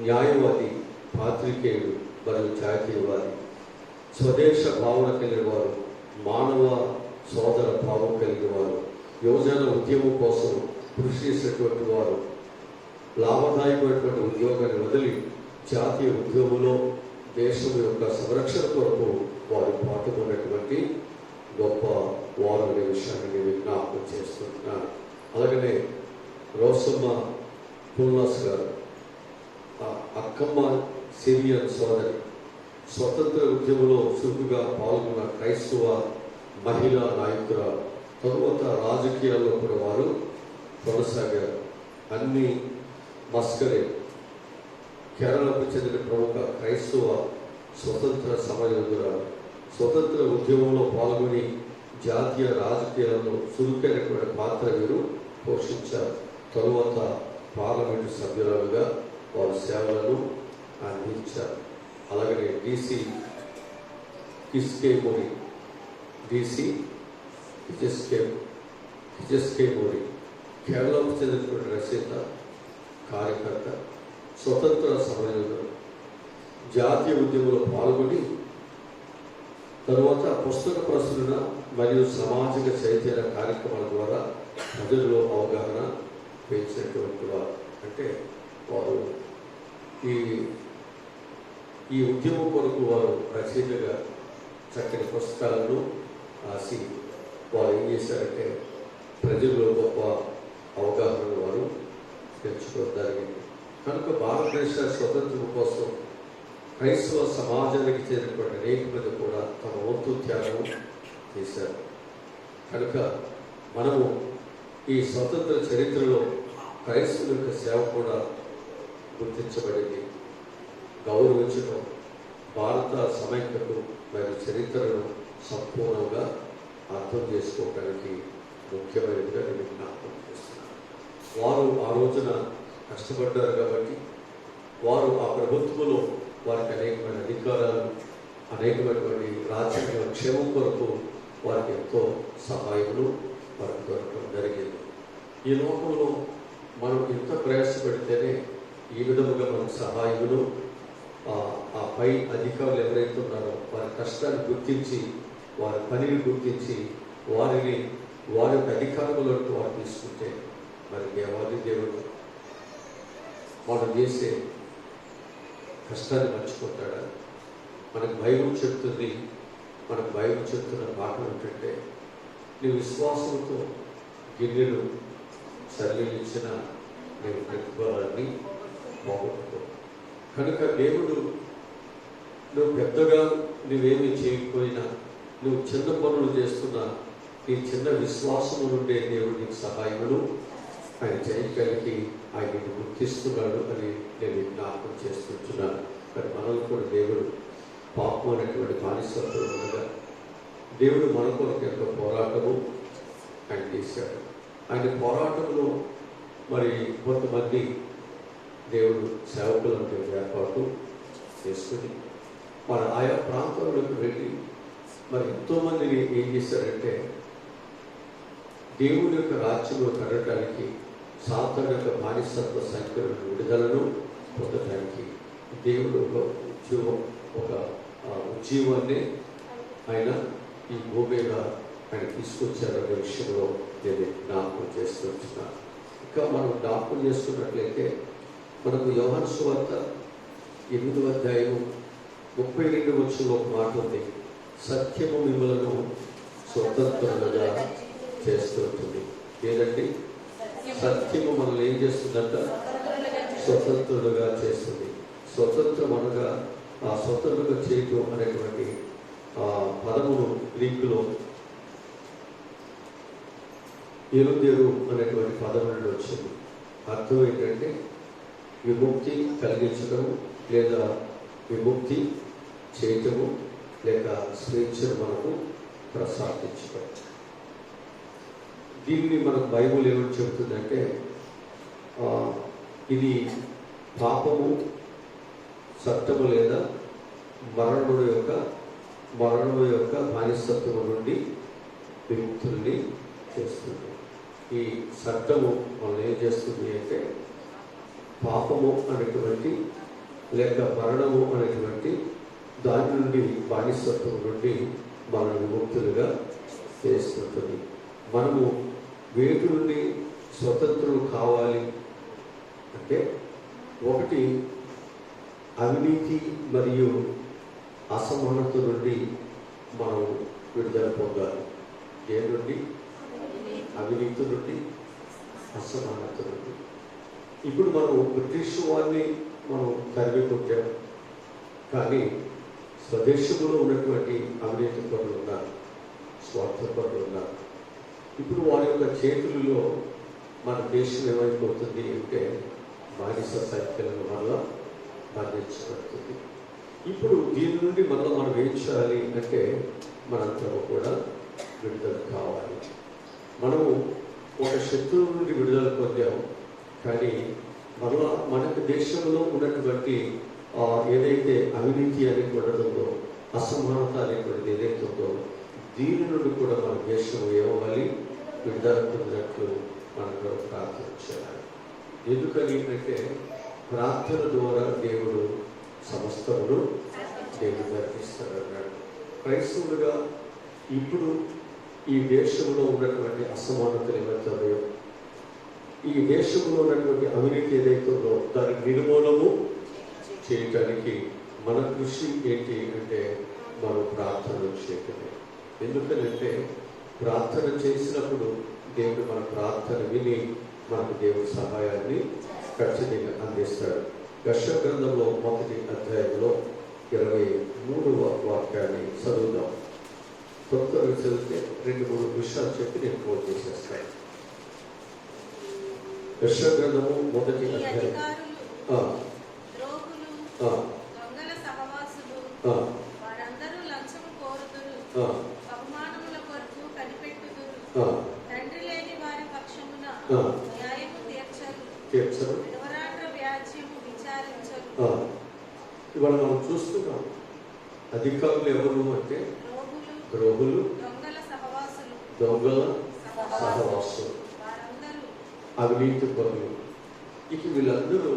[SPEAKER 1] న్యాయవాది, పాత్రికేయుడు మరియు జాతీయవాది. స్వదేశ భావన కలిగిన వారు, మానవ సోదర భావం కలిగిన వారు, యువజన ఉద్యమం కోసం కృషి చేసినటువంటి వారు. లాభదాయకమైనటువంటి ఉద్యోగాన్ని వదిలి జాతీయ ఉద్యమంలో దేశం యొక్క సంరక్షణ కొరకు వారు పాటుకున్నటువంటి గొప్ప వారు అనే విషయాన్ని నేను జ్ఞాపకం చేస్తున్నాను. అలాగనే రోసమ్మ పుల్లాస్ గారు, అక్కమ్మ సిరియన్ సోదరి, స్వతంత్ర ఉద్యమంలో చురుకుగా పాల్గొన్న క్రైస్తవ మహిళా నాయకురాలు. తరువాత రాజకీయాల్లో కూడా వారు కొనసాగారు. అన్ని మస్కరే కేరళకు చెందిన ప్రముఖ క్రైస్తవ స్వతంత్ర సమరయోధురాలు. స్వతంత్ర ఉద్యమంలో పాల్గొని జాతీయ రాజకీయాల్లో చురుకైనటువంటి పాత్ర వీరు పోషించారు. తరువాత పార్లమెంటు సభ్యురాలుగా వారు సేవలను అందించారు. అలాగనే DC కిజెస్కే మోరి కేరళకు చెందినటువంటి రచయిత, కార్యకర్త, స్వతంత్ర సమరయోధుడు. జాతీయ ఉద్యమంలో పాల్గొని తరువాత పుస్తక ప్రచురణ మరియు సామాజిక చైతన్య కార్యక్రమాల ద్వారా ప్రజల్లో అవగాహన పెంచినటువంటి వారు. అంటే వారు ఈ ఉద్యమం కొరకు వారు రచయితగా చక్కని పుస్తకాలను రాసి వారు ఏం చేశారంటే ప్రజల్లో గొప్ప అవగాహన వారు పెంచుకోవడం జరిగింది. కనుక భారతదేశ స్వతంత్రం కోసం క్రైస్తవ సమాజానికి చేరినటువంటి అనేక మంది కూడా తమ వంతు త్యాగం చేశారు. కనుక మనము ఈ స్వతంత్ర చరిత్రలో క్రైస్తవుల యొక్క సేవ కూడా గుర్తించబడింది. గౌరవించడం, భారత సమైక్యతను మరియు చరిత్రను సంపూర్ణంగా అర్థం చేసుకోవడానికి ముఖ్యమైనదిగా నేను జ్ఞాపకం చేస్తున్నాను. వారు ఆ రోజున కష్టపడ్డారు కాబట్టి వారు ఆ ప్రభుత్వంలో వారికి అనేకమైన అధికారాలు, అనేకమైనటువంటి రాజ్యాంగ క్షేమం కొరకు వారికి ఎంతో సహాయములు వారికి దొరకడం జరిగింది. ఈ లోకంలో మనం ఎంత ప్రయాసపడితేనే ఈ విధముగా మనకు సహాయములు ఆ పై అధికారులు ఎవరైతే ఉన్నారో వారి కష్టాన్ని గుర్తించి, వారి పనిని గుర్తించి వారి యొక్క అధికారంలోకి వారు తీసుకుంటే మరి దేవాది దేవుడు మనం చేసే కష్టాన్ని మర్చిపోతాడా? మనకు బైబిల్ చెప్తుంది, మనకు బైబిల్ చెప్తున్న పాఠం ఏంటంటే, నీ విశ్వాసంతో గిన్నెలు సరిలించిన నేను ప్రతిఫలాన్ని పోగొట్టుకో. కనుక దేవుడు నువ్వు పెద్దగా నువ్వేమీ చేయకపోయినా, నువ్వు చిన్న పనులు చేస్తున్నా, నీ చిన్న విశ్వాసము నుండే దేవుడు నీకు సహాయమును ఆయన చేయగలిగి ఆయన గుర్తిస్తున్నాడు అని నేను జ్ఞాపకం చేస్తుంటున్నాను. కానీ మనల్ని కూడా దేవుడు పాపం అనేటువంటి బానిసత్వం ఉండగా దేవుడు మన కొరకు ఎంతో పోరాటము ఆయన చేశాడు. ఆయన పోరాటంలో మరి కొంతమంది దేవుడు సేవకులను ఏర్పాటు చేసుకుని మరి ఆయా ప్రాంతాలకు వెళ్ళి మరి ఎంతోమందిని ఏం చేశారంటే దేవుని యొక్క రాజ్యంలో కట్టడానికి, సాతాను యొక్క బానిసత్వ సంఖ్యలను విడుదలను పొందడానికి దేవుడు ఒక ఉద్యమాన్ని ఆయన ఈ భూమి మీద ఆయన తీసుకొచ్చారనే విషయంలో నేను జ్ఞాపకం చేస్తున్నాను. ఇంకా మనం జ్ఞాపకం చేసుకున్నట్లయితే మనకు యోహాను సువార్త 8వ అధ్యాయం 32 వచనంలో ఒక మాట ఉంది, సత్యము మిమ్మలను స్వతంత్రులుగా చేస్తుంటుంది. ఏదండి? సత్యము మనల్ని ఏం చేస్తుందంట? స్వతంత్రులుగా చేస్తుంది. స్వతంత్రం అనగా ఆ స్వతంత్రంగా చేయటం అనేటువంటి పదమును గ్రీకులో ఎరుదేరు అనేటువంటి పదం నుండి వచ్చింది. అర్థం ఏంటంటే విముక్తి కలిగించడం, లేదా విముక్తి చేయటము, లేక స్వేచ్ఛను మనకు ప్రసాదించడం. దీన్ని మనకు బైబుల్ ఏమని చెబుతుందంటే, ఇది పాపము, చట్టము లేదా మరణము యొక్క బానిసత్వము నుండి విముక్తుల్ని చేస్తుంది. ఈ చట్టము మనం ఏం చేస్తుంది అంటే పాపము అనేటువంటి లేక మరణము అనేటువంటి దాని నుండి, బానిసత్వం నుండి మన విముక్తులుగా చేస్తుంటుంది. మనము వేటి నుండి స్వతంత్రులు కావాలి అంటే, ఒకటి అవినీతి మరియు అసమానత నుండి మనం విడుదల పొందాలి. దేని నుండి? అవినీతి నుండి, అసమానత ఉంది. ఇప్పుడు మనం బ్రిటిష్ వారిని మనం తరిమి కొట్టాం, కానీ స్వదేశంలో ఉన్నటువంటి అవినీతి పనులు ఉన్నారు, స్వార్థ పనులు ఉన్నారు. ఇప్పుడు వారి యొక్క చేతులలో మన దేశం ఏమైపోతుంది అంటే బానిస సంఖ్యలను వల్ల బంధించబడుతుంది. ఇప్పుడు దీని నుండి మనం ఏం చేయాలి అంటే మనందరము కూడా విడుదల కావాలి. మనము ఒక శత్రువు నుండి విడుదల పొందాము, కానీ మరలా మనకు దేశంలో ఉన్నటువంటి ఏదైతే అవినీతి అనేటువంటిదో, అసమానత అనేటువంటిది ఏదైతే ఉందో, దీని నుండి కూడా మన దేశం ఏమవ్వాలి, విడుదల పొందినట్లు మనకు ప్రార్థన చేయాలి. ఎందుకని అంటే ప్రార్థన ద్వారా దేవుడు సమస్తమును దేవుడు జరిపిస్తాడన్నాడు. క్రైస్తవులుగా ఇప్పుడు ఈ దేశంలో ఉన్నటువంటి అసమానతలు ఏమవుతాయో, ఈ దేశంలో ఉన్నటువంటి అవినీతి ఏదైతే ఉందో దాని నిర్మూలము చేయటానికి మన కృషి ఏంటి అంటే మనం ప్రార్థన చేయటమే. ఎందుకంటే ప్రార్థన చేసినప్పుడు దేవుడు మన ప్రార్థన విని మనకు దేవుడి సహాయాన్ని ఖచ్చితంగా అందిస్తాడు. యెషయా గ్రంథంలో 1వ అధ్యాయంలో 23వ వాక్యాన్ని చదువుదాం. కొత్తగా చదివితే 2-3 విషయాలు చెప్పి నేను కోట్ చేసేస్తాను. యెషయా గ్రంథము 1వ అధ్యాయం.
[SPEAKER 2] దొంగల సహవాసులు వారందరూ లంచము కోరుదురు, బహుమానముల కొరకు కనిపెట్టుదురు, తండ్రి లేని వారి పక్షమున న్యాయము తీర్చరు, విధవరాండ్ర వ్యాజ్యము విచారించరు.
[SPEAKER 1] ఇవాళ మనం చూస్తున్నాం అధికారులు ఎవరు అంటే ద్రోహులు, దొంగల సహవాసులు, అవినీతి పరులు. ఇక వీళ్ళందరూ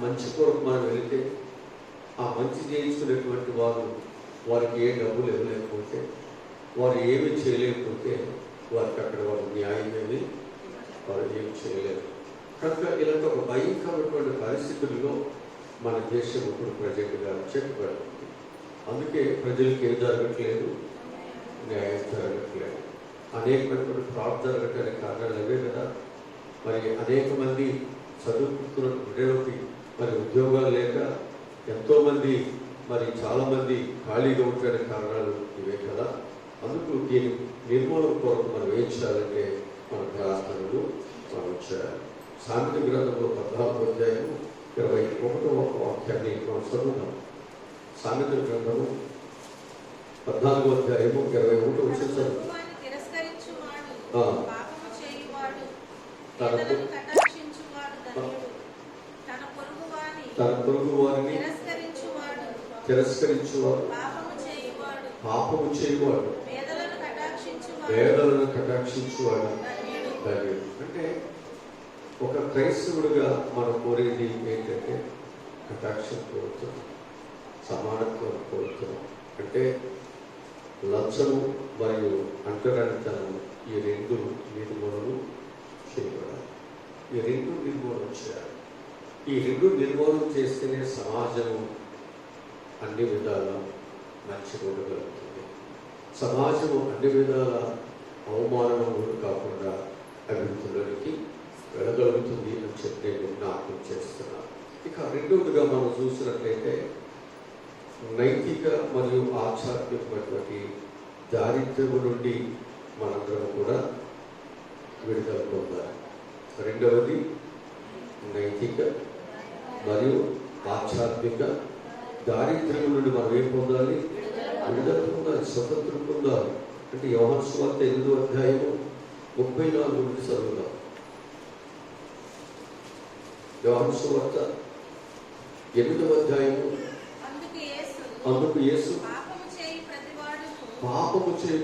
[SPEAKER 1] మంచి కొరకు మనం వెళితే ఆ మంచి చేయించుకునేటువంటి వారికి ఏ డబ్బులు ఇవ్వలేకపోతే, వారు ఏమి చేయలేకపోతే వారికి అక్కడ వారు న్యాయం ఏమి వారు ఏమి చేయలేరు. కనుక ఇలాంటి ఒక భయంకరమైనటువంటి పరిస్థితుల్లో మన దేశం ఇప్పుడు ప్రజెంట్గా చెప్పబడుతుంది. అందుకే ప్రజలకు ఏం జరగట్లేదు, న్యాయం జరగట్లేదు. అనేకమైనటువంటి ఫ్రాడ్ జరగటానికి కారణాలు అవే కదా. మరి అనేక మంది చదువుకుంటున్న బిడ్డలకి మరి ఉద్యోగాలు లేక ఎంతోమంది మరి చాలామంది ఖాళీగా ఉండడానికి కారణాలు ఇవే కదా. అందుకు దీని నిర్మూలన కొరకు మనం ఏం చేయాలంటే మన ప్రార్థనలు మనం చేయాలి. సామెత గ్రంథంలో 14వ అధ్యాయం 21వ వాక్యాన్ని మనం చదువుతాం. సామెత గ్రంథము 14వ అధ్యాయము 21వ వచనం చదువు. తన పొరుగు వారిని తిరస్కరించువాడు, పాపము చేయువాడు, వేదలను కటాక్షించువాడు ధన్యుడు. అంటే ఒక క్రైస్తవుడిగా మనం కోరేది ఏంటంటే కటాక్షం కోరుతున్నాం, సమానత్వం కోరుతున్నాం. అంటే లంచము మరియు అంటరానితనము ఈ రెండు నిర్మూలన చేయబడాలి. ఈ రెండు నిర్మూలన చేయాలి. ఈ రెండు నిర్మూలన చేస్తేనే సమాజము అన్ని విధాల మంచి ఉండగలుగుతుంది. సమాజము అన్ని విధాల అవమానములు కాకుండా అభివృద్ధిలోనికి వెళ్ళగలుగుతుంది అని చెప్పి నేను జ్ఞాపకం చేస్తున్నాను. ఇక రెండవదిగా మనం చూసినట్లయితే నైతిక మరియు ఆధ్యాత్మికమైనటువంటి దారిద్ర్యము నుండి మనందరం కూడా విడుదల పొందాలి. రెండవది నైతిక మరియు ఆధ్యాత్మిక దారిద్ర్యం నుండి మనం ఏం పొందాలి, విడుదల పొందాలి, స్వతంత్రం పొందాలి. అంటే యోహాను సువార్త 8వ అధ్యాయము 34 నుండి చదువుదాం. యోహాను సువార్త 8వ అధ్యాయము. అందుకు యేసు పాపము చేయి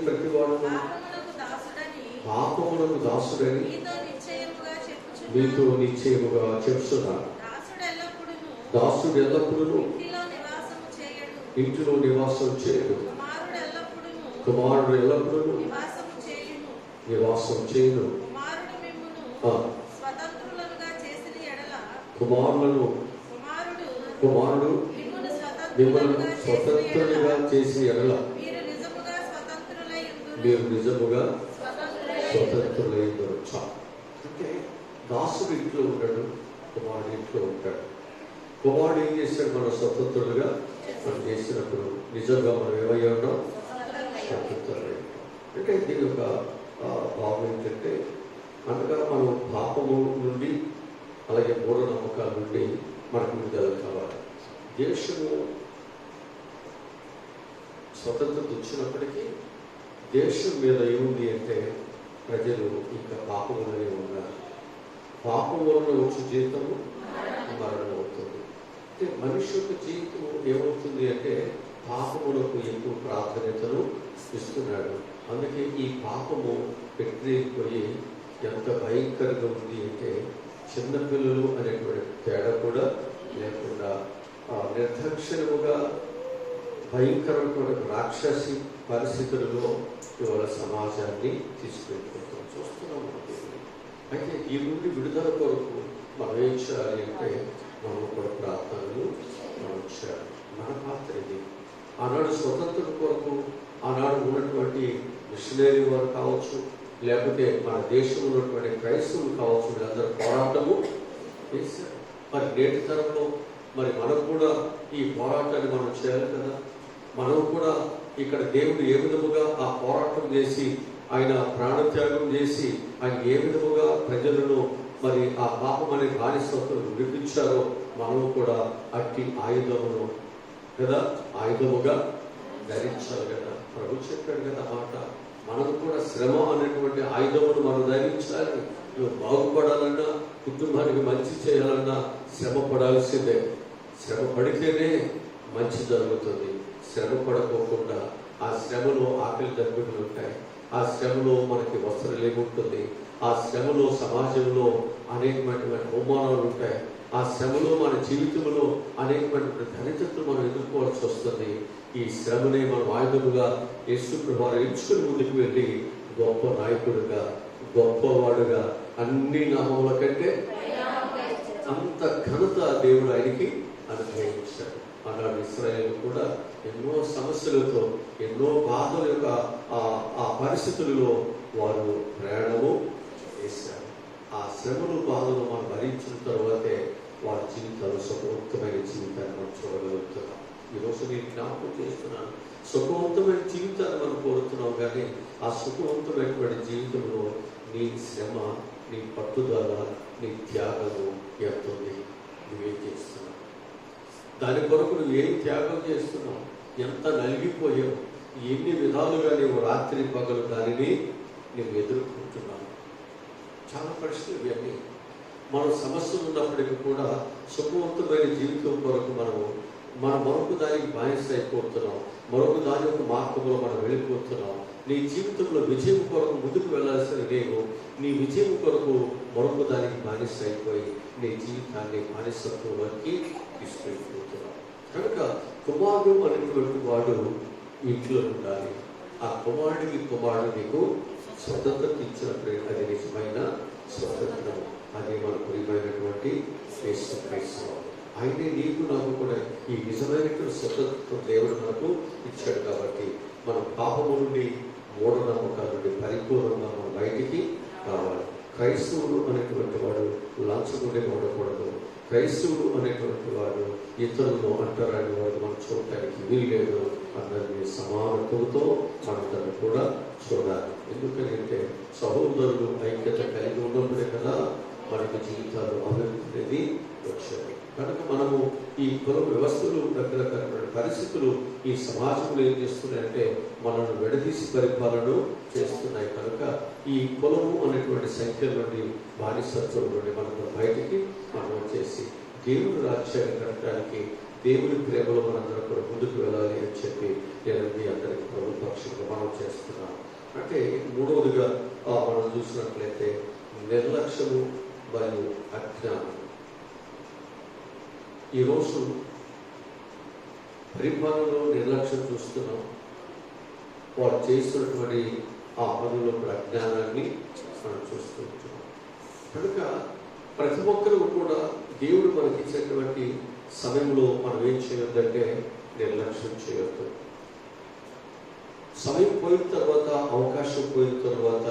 [SPEAKER 1] ప్రతివాడు పాపమునకు దాసుడని మీతో నిశ్చయముగా చెప్తున్నాను. దాసుడు ఎల్లప్పుడూ ఇంటిలో నివాసం చేయడు, కుమారుడు ఎల్లప్పుడూ నివాసం చేయను. కుమారుడు మిమ్మల్ని స్వతంత్రులుగా చేసి ఎడల మీరు నిజముగా స్వతంత్రులైందరు. అంటే దాసుడు ఇంట్లో ఉన్నాడు, కుమారుడు ఇంట్లో ఉంటాడు. కుమారుడు ఏం చేశాడు? మనం స్వతంత్రులుగా మనం చేసినప్పుడు నిజంగా మనం ఏమై ఉన్నాం? స్వతంత్రులై ఉంటాం. అంటే దీని యొక్క భావం ఏంటంటే, అనగా మనం పాపము నుండి అలాగే మూఢనమ్మకాల నుండి మనకు విడుదల కావాలి. దేశము స్వతంత్రత వచ్చినప్పటికీ దేశం మీద ఏముంది అంటే ప్రజలు ఇంకా పాపములనే ఉన్నారు. పాపం వలన వచ్చే జీవితము మరణం అవుతుంది. అంటే మనిషి యొక్క జీవితం ఏమవుతుంది అంటే పాపములకు ఎక్కువ ప్రాధాన్యతను ఇస్తున్నాడు. అందుకే ఈ పాపము పెట్టిపోయి ఎంత భయంకరంగా ఉంది అంటే చిన్నపిల్లలు అనేటువంటి తేడా కూడా లేకుండా నిర్దాక్షిణ్యముగా భయంకరమైనటువంటి రాక్షసి పరిస్థితులలో ఇవాళ సమాజాన్ని తీసుకెళ్ళిపోతాం చూస్తున్నాం. అయితే ఈ నుండి విడుదల కొరకు మనం ఏం చేయాలి అంటే మనం కూడా ప్రార్థనలు మనం చేయాలి. మన పాత్ర ఇది. ఆనాడు స్వతంత్రం కొరకు ఆనాడు ఉన్నటువంటి మిషనరీ వారు కావచ్చు, లేకపోతే మన దేశంలో ఉన్నటువంటి క్రైస్తవులు కావచ్చు, వీళ్ళందరూ పోరాటము చేశారు. మరి నేటి తరంలో మరి మనం కూడా ఈ పోరాటాన్ని మనం చేయాలి కదా. మనం కూడా ఇక్కడ దేవుడు ఏ విధముగా ఆ పోరాటం చేసి ఆయన ప్రాణత్యాగం చేసి ఆయన ఏ విధముగా ప్రజలను మరి ఆ పాపం అనే బానిసత్వం విడిపించారో మనం కూడా అట్టి ఆయుధమును కదా ఆయుధముగా ధరించాలి కదా. ప్రభు చెప్పాడు కదా మాట. మనం కూడా శ్రమ అనేటువంటి ఆయుధమును మనం ధరించాలి. నువ్వు బాగుపడాలన్నా, కుటుంబానికి మంచి చేయాలన్నా శ్రమ పడాల్సిందే. శ్రమ పడితేనే మంచి జరుగుతుంది. శ్రమ పడకోకుండా ఆ శ్రమలో ఆకలి దప్పికలు ఉంటాయి. ఆ శ్రమలో మనకి వస్త్రం ఏముంటుంది. ఆ శ్రమలో సమాజంలో అనేకమైనటువంటి అవమానాలు ఉంటాయి. ఆ శ్రమలో మన జీవితంలో అనేకమైనటువంటి ధనితత్వం మనం ఎదుర్కోవాల్సి వస్తుంది. ఈ శ్రమనే మనం ఆయుధముగా యేసు ప్రభువు ఎంచుకుని ముందుకు వెళ్ళి గొప్ప నాయకుడుగా, గొప్పవాడుగా, అన్ని నామముల కంటే అంత ఘనత దేవుడు ఆయనకి అనుగ్రహించాడు. ఆనాడు ఇశ్రాయేలు కూడా ఎన్నో సమస్యలతో, ఎన్నో బాధల యొక్క ఆ పరిస్థితులలో వారు ప్రయాణము చేశారు. ఆ శ్రమలు బాధలు మనం భరించిన తర్వాతే వారి జీవితాలు సుఖవంతమైన జీవితాన్ని మనం చూడగలుగుతున్నాం. ఈరోజు నేను జ్ఞాపకం చేస్తున్నాను, సుఖవంతమైన జీవితాన్ని మనం కోరుతున్నాం. కానీ ఆ సుఖవంతమైనటువంటి జీవితంలో నీ శ్రమ, నీ పట్టుదల, నీ త్యాగము ఎంతుంది. నువ్వేం చేస్తున్నావు? దాని కొరకు నువ్వు ఏం త్యాగం చేస్తున్నావు? ఎంత నలిగిపోయావు? ఎన్ని విధాలుగా నీవు రాత్రి పగలు దానిని నువ్వు ఎదుర్కొంటున్నావు? చాలా ప్రశ్నలు ఇవన్నీ. మన సమస్యలు ఉన్నప్పటికీ కూడా సుఖవంతమైన జీవితం కొరకు మన మరొక దానికి బానిస అయిపోతున్నాం. మరొక దాని యొక్క మార్గంలో మనం వెళ్ళిపోతున్నాం. నీ జీవితంలో విజయం కొరకు ముందుకు వెళ్ళాల్సిన నీవు నీ విజయం కొరకు మరొక దానికి బానిస అయిపోయి నీ జీవితాన్ని బానిసత్వంలోకి తీసుకెళ్ళిపోతున్నాం. కనుక కుమారుడు అనేటువంటి వాడు ఇంట్లో ఉండాలి. ఆ కుమారుడు నీకు స్వతంత్రత ఇచ్చినప్పుడు అది నిజమైన స్వతంత్రం. అది మన ప్రియమైనటువంటి యేసుక్రీస్తు. ఆయనే నీకు నాకు కూడా ఈ నిజమైనటువంటి స్వతంత్రం దేవుడు మనకు ఇచ్చాడు. కాబట్టి మనం పాపము నుండి, మూఢనమ్మకాల నుండి పరిపూర్ణంగా మనం బయటికి రావాలి. క్రైస్తవుడు అనేటువంటి వాడు లంచముడే ఉండకూడదు. క్రైస్తవుడు అనేటువంటి వాడు ఇతరులను అంటారని వాడు మనం చూడటానికి వీల్లేదు. అందరినీ సమానత్వంతో మనం దాన్ని కూడా చూడాలి. ఎందుకంటే సహోదరులు ఐక్యత కలిగి ఉన్నప్పుడే కదా మనకి జీవితాలు అభివృద్ధి అనేది వచ్చాయి. కనుక మనము ఈ కుల వ్యవస్థలు, రకరకాల పరిస్థితులు ఈ సమాజంలో ఏం చేస్తున్నాయంటే మనల్ని విడదీసి పరిపాలన చేస్తున్నాయి. కనుక ఈ కులము అనేటువంటి సంఖ్య నుండి, బానిసత్వం నుండి మనం బయటికి మనం వచ్చేసి దేవుని రాజ్యాన్ని కట్టడానికి, దేవుని ప్రేమలో మనందరం కూడా ముందుకు వెళ్ళాలి అని చెప్పి నేను మీ అందరికీ ప్రభు పక్షంగా మనం చేస్తున్నాను. అంటే మూడవదిగా మనం చూసినట్లయితే నిర్లక్ష్యము మరియు అజ్ఞానం. ఈరోజు పరిపాలనలో నిర్లక్ష్యం చూస్తున్నాం. వారు చేస్తున్నటువంటి ఆ పనుల అజ్ఞానాన్ని మనం చూస్తుంటున్నాం. కనుక ప్రతి ఒక్కరూ కూడా దేవుడు మనకి ఇచ్చినటువంటి సమయంలో మనం ఏం చేయొద్దంటే నిర్లక్ష్యం చేయొద్దు. సమయం పోయిన తర్వాత, అవకాశం పోయిన తర్వాత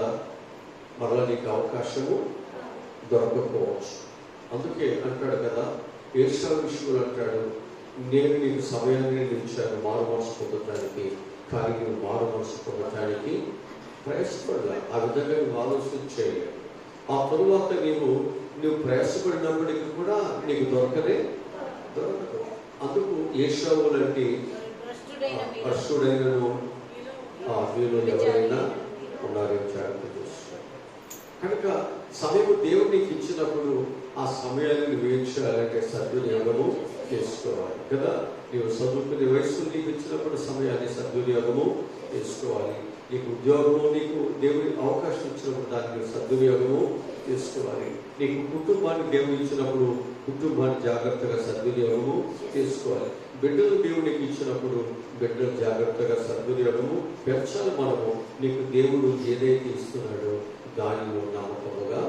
[SPEAKER 1] మరలా నీకు అవకాశము దొరకకపోవచ్చు. అందుకే అంటాడు కదా, ఏషా విషయంలో అంటాడు, నేను నీకు సమయాన్ని ఇచ్చాను మారు మనసు పొందటానికి, కానీ నువ్వు మారు మనసు పొందటానికి ప్రయాసపడలే. ఆ విధంగా నువ్వు ఆలోచన చేయలేదు. ఆ తరువాత నువ్వు ప్రయాసపడినప్పటికీ కూడా నీకు దొరకదు. అందుకు ఏషావు లాంటి భ్రష్టుడైనను మీలో ఎవరైనా ఉన్నారని జాగ్రత్త చూస్తారు. కనుక సమయం దేవుడు నీకు ఇచ్చినప్పుడు ఆ సమయాన్ని నువ్వు ఏం చేయాలంటే సద్వినియోగము చేసుకోవాలి కదా. నీవు చదువుకునే వయసు నీకు ఇచ్చినప్పుడు సమయాన్ని సద్వినియోగము చేసుకోవాలి. నీకు ఉద్యోగము, నీకు దేవుడి అవకాశం ఇచ్చినప్పుడు దాన్ని సద్వినియోగము చేసుకోవాలి. నీకు కుటుంబాన్ని దేవుడు ఇచ్చినప్పుడు కుటుంబాన్ని జాగ్రత్తగా సద్వినియోగము చేసుకోవాలి. బిడ్డలు దేవుడికి ఇచ్చినప్పుడు బిడ్డలు జాగ్రత్తగా సద్వినియోగము పెంచాలి. మనము నీకు దేవుడు ఏదైతే ఇస్తున్నాడో దానిలో నమ్మకముగా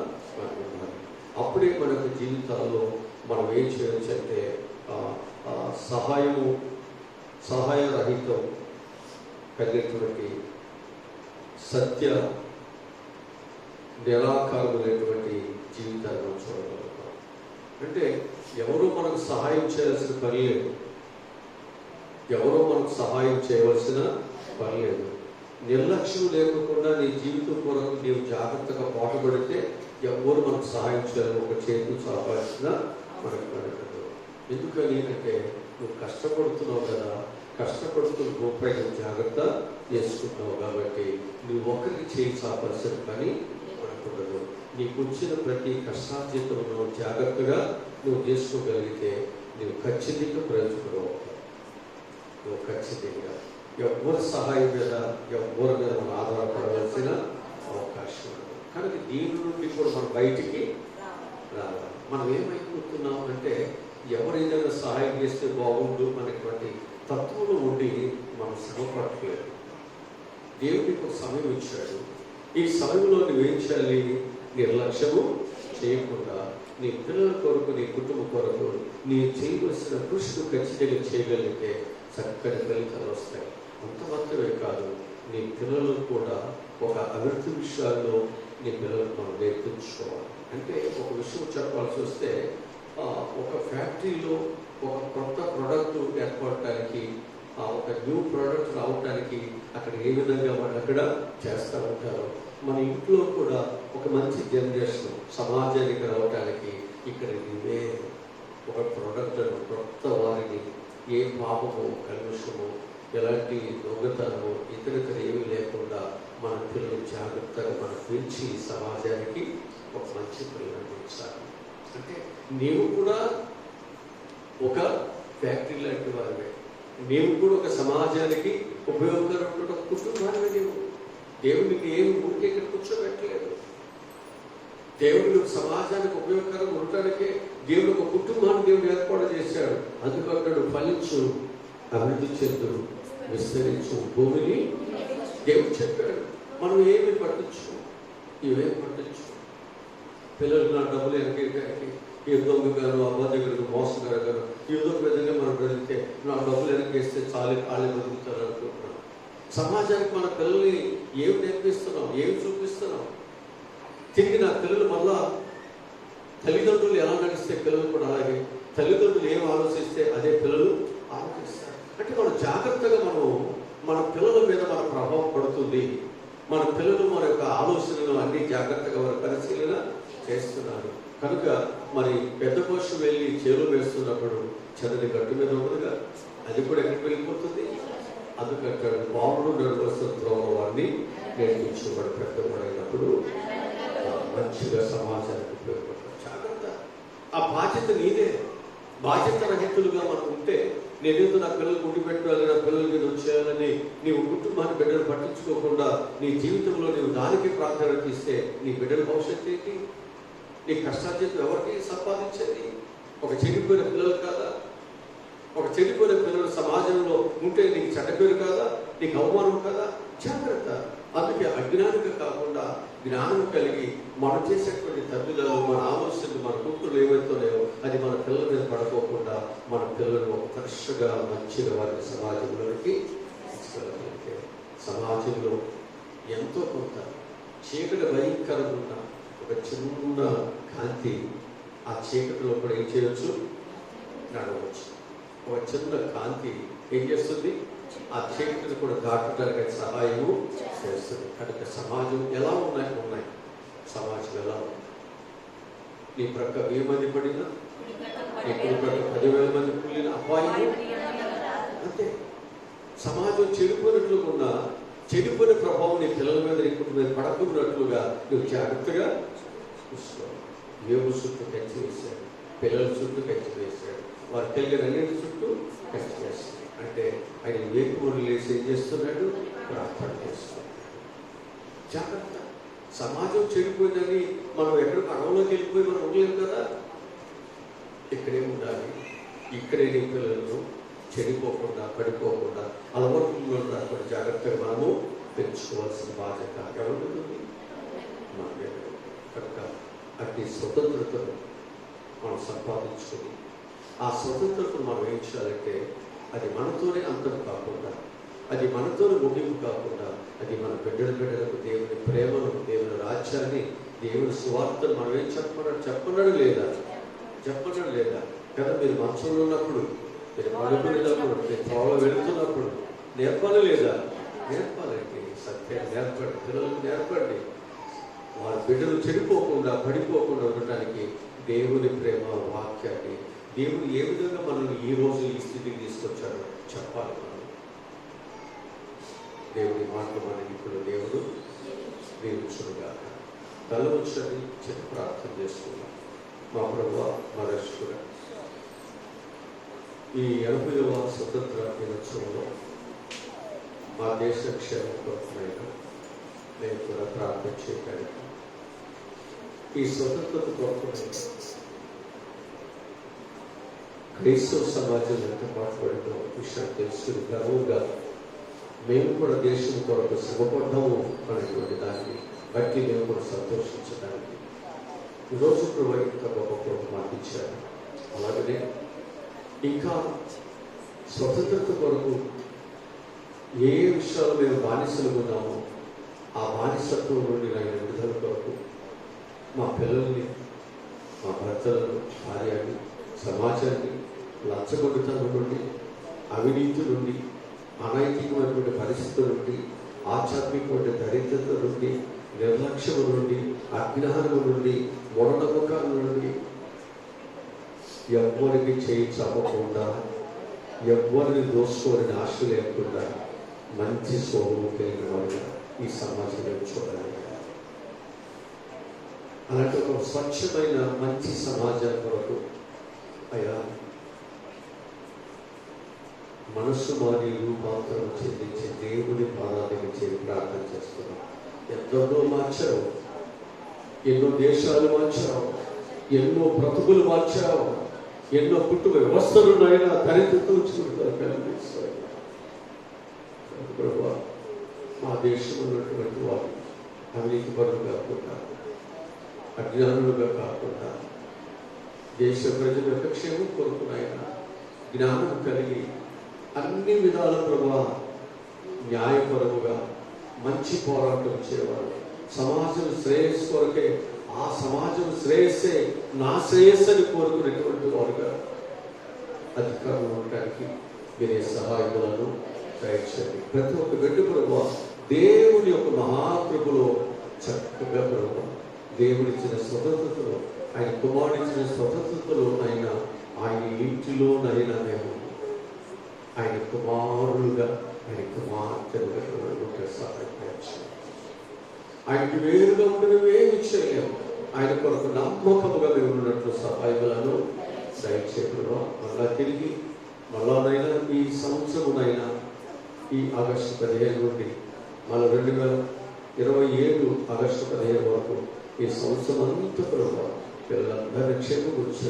[SPEAKER 1] ఉండాలి. అప్పుడే మనకు జీవితాల్లో మనం ఏం చేయొచ్చు అంటే సహాయరహితం కలిగేటువంటి సత్య నిరాకారమైనటువంటి జీవితాన్ని మనం చూడగలుగుతాం. అంటే ఎవరూ మనకు సహాయం చేయాల్సిన పని లేదు, ఎవరో మనకు సహాయం చేయవలసిన పని లేదు. నిర్లక్ష్యం లేకుండా నీ జీవితం కొరకు నీవు జాగ్రత్తగా పాటుపడితే ఎవరు మనకు సహాయం చేయాలని ఒక చేతులు సహాయించిన మనకు పడదు. ఎందుకని అంటే నువ్వు కష్టపడుతున్నావు కదా, కష్టపడుతున్న రూపాయి నువ్వు జాగ్రత్త చేసుకుంటున్నావు కాబట్టి నువ్వు ఒకరికి చేయి చాపాల్సిన పని మనకుండదు. నీకు వచ్చిన ప్రతి కష్టార్జితంలో జాగ్రత్తగా నువ్వు చేసుకోగలిగితే నువ్వు ఖచ్చితంగా ప్రయోజనం. నువ్వు ఖచ్చితంగా ఎవరి సహాయం మీద ఎవరి మీద మనం ఆధారపడవలసిన అవకాశం ఉండదు. కనుక దీని నుండి కూడా మనం బయటికి రావాలి. మనం ఏమైపోతున్నాం అంటే ఎవరు ఏదైనా సహాయం చేస్తే బాగుండు అనేటువంటి తత్వంలో ఉండి మనం శ్రమపడట్లేదు. దేవుడికి ఒక సమయం ఇచ్చాడు. ఈ సమయంలో నువ్వేం చేయాలి? నిర్లక్ష్యము చేయకుండా నీ పిల్లల కొరకు, నీ కుటుంబం కొరకు నీ చేయవలసిన కృషిని ఖచ్చితంగా చేయగలిగితే చక్కని ఫలితాలు వస్తాయి. అంత మాత్రమే కాదు, నీ పిల్లలకు కూడా ఒక అభివృద్ధి విషయాల్లో నీ పిల్లలకు మనం నేర్పించుకోవాలి. అంటే ఒక విషయం చెప్పాల్సి వస్తే ఒక ఫ్యాక్టరీలో ఒక కొత్త ప్రోడక్ట్ ఏర్పడటానికి, ఒక న్యూ ప్రోడక్ట్ రావడానికి అక్కడ ఏ విధంగా వాళ్ళు అక్కడ చేస్తూ ఉంటారో, మన ఇంట్లో కూడా ఒక మంచి జనరేషన్ సమాజానికి రావడానికి ఇక్కడ ఇవే ఒక ప్రోడక్ట్ కొత్త వారిని ఏ పాపము, కలుషము, ఎలాంటి దొంగతనము, ఇతరితర ఏమీ లేకుండా మన పిల్లలు జాగ్రత్తగా మనం పెంచి సమాజానికి ఒక మంచి పిల్లలు ఇచ్చారు. అంటే నీవు కూడా ఒక ఫ్యాక్టరీ లాంటి వారివే, నీవు కూడా ఒక సమాజానికి ఉపయోగకరమైన ఒక కుటుంబానివే. నీవు దేవునికి ఏమి ఊరికే ఇక్కడ కూర్చోబెట్టలేదు. దేవుడు సమాజానికి ఉపయోగకరంగా ఉండటానికే దేవుడు ఒక కుటుంబాన్ని దేవుడు ఏర్పాటు చేశాడు. అందుకంటాడు, ఫలించు, అభివృద్ధి చెందుడు, విస్తరించు, భూమిని దేవుడు చెప్పాడు. మనం ఏమి పట్టించు, ఇవేమి పట్టించు. పిల్లలు నా డబ్బులు వెనకేయడానికి ఏ దొంగగాను, అబద్ధగాను, మోసగారు ఏదో ఒక విధంగా మనం బ్రతికితే నా డబ్బులు వెనకేస్తే చాలు, వాళ్ళే బతుకుతారు అనుకుంటున్నాం. సమాజానికి మన పిల్లల్ని ఏమి నేర్పిస్తున్నాం, ఏమి చూపిస్తున్నాం? తిరిగి నా పిల్లలు మళ్ళా తల్లిదండ్రులు ఎలా నడిస్తే పిల్లలు కూడా అలాగే, తల్లిదండ్రులు ఏం ఆలోచిస్తే అదే పిల్లలు ఆలోచిస్తారు. అంటే మనం జాగ్రత్తగా మన పిల్లల మీద మన ప్రభావం పడుతుంది. మన పిల్లలు మన యొక్క ఆలోచనలు అన్ని జాగ్రత్తగా వారు పరిశీలన చేస్తున్నారు. కనుక మరి పెద్ద పశువు వెళ్ళి చేలు వేస్తున్నప్పుడు చదువు గట్టు మీద ఉండదుగా, అది కూడా ఎక్కడికి వెళ్ళిపోతుంది. అందుకంటాడు, బాబుడు నడవలసిన త్రోవ వాడిని నేర్పించుకోబడి పెద్దవాడైనప్పుడు మంచిగా సమాజానికి ఉపయోగపడతారు. జాగ్రత్త, ఆ బాధ్యత నీదే. బాధ్యత రహితులుగా మనం ఉంటే, నేనేదో నా పిల్లలకు ఉండి పెట్టాలి, నా పిల్లల మీద వచ్చేయాలని నీవు కుటుంబాన్ని బిడ్డలు పట్టించుకోకుండా నీ జీవితంలో నీవు దానికి ప్రాధాన్యత ఇస్తే నీ బిడ్డల భవిష్యత్తు ఏంటి? నీ కష్టార్జితం ఎవరికి సంపాదించేది? ఒక చెడిపోయిన పిల్లలు కాదా? ఒక చెడిపోయిన పిల్లలు సమాజంలో ఉంటే నీకు చెడ్డ పేరు కాదా? నీకు అవమానం కాదా? జాగ్రత్త. అందుకే అజ్ఞానంగా కాకుండా జ్ఞానం కలిగి మనం చేసేటువంటి తప్పిదాలు, మన ఆలోచనలు, మన కుక్కలు ఏవైతున్నాయో అది మన పిల్లల మీద పడుకోకుండా మన పిల్లలను ఫ్రెష్గా మంచిగా వారిని సమాజంలోకి సమాజంలో ఎంతో కొంత చీకటి భయంకరంగా ఉన్న ఒక చిన్న కాంతి ఆ చీకటిలో కూడా ఏం చేయవచ్చు, నడవచ్చు. ఒక చిన్న కాంతి ఏం చేస్తుంది, ఆ చీకటిని కూడా దాటడానికి సహాయము చేస్తుంది. కనుక సమాజం ఎలా ఉన్నాయి, సమాజం ఎలా ఉంది? నీ ప్రక్క 1000 మంది పడినా, నీ ప్రక్క 10,000 మంది పుల్లిన అపాయం అంతే. సమాజం చెడిపోయినట్లుగా ఉన్న చెడిపోయిన ప్రభావం నీ పిల్లల మీద, నీ కుటుంబం మీద పడకున్నట్లుగా నువ్వు జాగ్రత్తగా చూసుకోవాలి. యోగు చుట్టూ కంచి వేశాడు, పిల్లల చుట్టూ కంచి వేశాడు, వారి పిల్లలు అన్నింటి చుట్టూ కంచి వేస్తాడు. అంటే ఆయన వేకువలు లేచి ఏం చేస్తున్నాడు, ప్రార్థన చేస్తున్నాడు. జాగ్రత్త. సమాజం చెడిపోయిందని మనం ఎక్కడికి అడవులోకి వెళ్ళిపోయి మనం ఉండలేము కదా. ఇక్కడే ఉండాలి. ఇక్కడే నీ పిల్లలను చెడిపోకుండా, పడిపోకుండా, అలవాటులో రాకుండా జాగ్రత్తగా మనము పెంచుకోవాల్సిన బాధ్యత ఎవరుంటుంది, మనమే. కనుక అట్టి స్వతంత్రతను మనం సంపాదించుకొని ఆ స్వతంత్రతను మనం ఏం చేయాలంటే అది మనతోనే అంతం కాకుండా, అది మనతోనే ముగింపు కాకుండా, అది మన బిడ్డలకు దేవుని ప్రేమను, దేవుని రాజ్యాన్ని, దేవుని సువార్తను మనం ఏం చెప్పన్నాడు లేదా కదా. మీరు మంచంలో ఉన్నప్పుడు, మీరు పడుకునేటప్పుడు, మీరు త్రోవలో వెళుతున్నప్పుడు నేర్పాలండి. సత్యాన్ని నేర్పండి, పిల్లలకు నేర్పండి. వారి బిడ్డలు చెడిపోకుండా, పడిపోకుండా ఉండటానికి దేవుని ప్రేమ వాక్యాన్ని, దేవుడు ఏ విధంగా మనల్ని ఈ రోజు ఈ స్థితికి తీసుకొచ్చాడో చెప్పాలి. మనం దేవుని మాటలు మనకి ఇప్పుడు దేవుడు దీవించునుగా. తల వచ్చని చెప్పి ప్రార్థన చేసుకున్నాం. మా ప్రభువా, మా రక్షకుడా, ఈ 80వ స్వతంత్ర దినోత్సవంలో మా దేశ క్షేమం కొరకునైనా నేను కూడా ప్రార్థన చేయడానికి, ఈ స్వతంత్రత కొరకునైనా క్రైస్తవ సమాజం ఎంత పాటుపడిందో విషయం తెలుసుకుని గర్వంగా మేము కూడా దేశం కొరకు శ్రమపడ్డాము అనేటువంటి దాన్ని బట్టి మేము కూడా సంతోషించడానికి ఈరోజు ప్రభు ఇంత గొప్ప ప్రభు మాకు ఇచ్చారు. అలాగనే ఇంకా స్వతంత్రత కొరకు ఏ విషయాలు మేము బానిసలు ఉన్నామో ఆ బానిసత్వం నుండి ఆయన విడుదల కొరకు మా పిల్లల్ని, మా భర్తలను, భార్యని, సమాజాన్ని లంచగొండితనం నుండి, అవినీతి నుండి, అనైతికమైనటువంటి పరిస్థితుల నుండి, ఆధ్యాత్మికమైన దరిద్రత నుండి, నిర్లక్ష్యము నుండి, అజ్ఞానము నుండి, మూఢనమ్మకాల నుండి ఎవ్వరికి చేయి చమ్మకుండా, ఎవ్వరిని దోసుకోవాలని ఆశ లేకుండా మంచి స్వభావం కలిగిన వాడిగా ఈ సమాజంలో చూడాలి. అలాంటి ఒక స్వచ్ఛమైన మంచి సమాజం కొరకు అయ్యా మనస్సు మారి రూపాంతరం చెందించే దేవుని పాదాలకు చేరి ప్రార్థన చేస్తున్నాం. ఎంతో మార్చావు, ఎన్నో దేశాలు మార్చావు, ఎన్నో బ్రతుకులు మార్చావు, ఎన్నో కుటుంబ వ్యవస్థలు అయినా దరిద్రతో కనిపిస్తాయి. ప్రభు, మా దేశంలో ఉన్నటువంటి వారు అవినీతి పరులు కాకుండా, అజ్ఞానులుగా కాకుండా, దేశ ప్రజల యొక్క క్షేమం కోరుకున్నాయన జ్ఞానం కలిగి అన్ని విధాల ప్రభా న్యాయపరముగా మంచి పోరాటం చేయవారు. సమాజం శ్రేయస్సు కొరకే, ఆ సమాజం శ్రేయస్సే నా శ్రేయస్సుని కోరుకునేటువంటి వారుగా అధికారంలో ఉండడానికి మీరే సహాయములను దయచేయండి. ప్రతి ఒక్క బిడ్డ ప్రభా దేవుని యొక్క మహాకృపలో చక్కగా ప్రభా దేవుడిచ్చిన స్వతంత్రతలో, ఆయన కుమారుడిచ్చిన స్వతంత్రతలో ఆయన ఇంటిలోనైనా మేము ఆయన కుమారులుగా, ఆయన కుమార్తెలుగా సహాయపరచు. ఆయనకి వేరుగా ఉండడం ఏమి చేయలేము. ఆయన కొరకు నమ్మకముగా మేము ఉన్నట్లు సహాయములను దయచేయడం. మళ్ళా తిరిగి మళ్ళానైనా ఈ సంవత్సరమునైనా ఈ ఆగస్టు 15 నుండి మళ్ళీ 2027 ఆగస్టు 15 వరకు ఈ సంవత్సరం అంతా కూడా పిల్లలందరి క్షేమం గురించి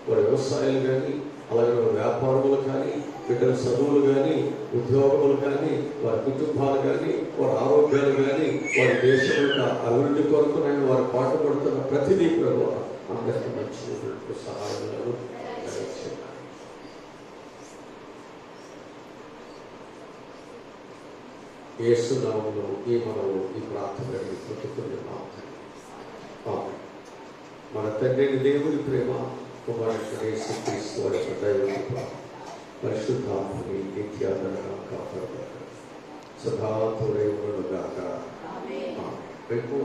[SPEAKER 1] వారి వ్యవసాయాలు కానీ, అలాగే వారి వ్యాపారములు కానీ, బిడ్డల చదువులు కానీ, ఉద్యోగములు కానీ, వారి కుటుంబాలు కానీ, వారి ఆరోగ్యాలు కానీ, వారి దేశం యొక్క అభివృద్ధి కొరకు నేను వారు పాటుపడుతున్న ప్రతిదీ ప్రభు అందరికీ మంచి సహాయములను యేసు నామములో ఈ మనము ఈ ప్రార్థన పెట్టుకున్నాము. మన తండ్రి దేవుని ప్రేమ, కుమారుడు యేసుక్రీస్తు వారి దైవ కృప, పరిశుద్ధాత్మని నిత్యానంద కాపాడు సదా తోడై ఉండగాక. రేపు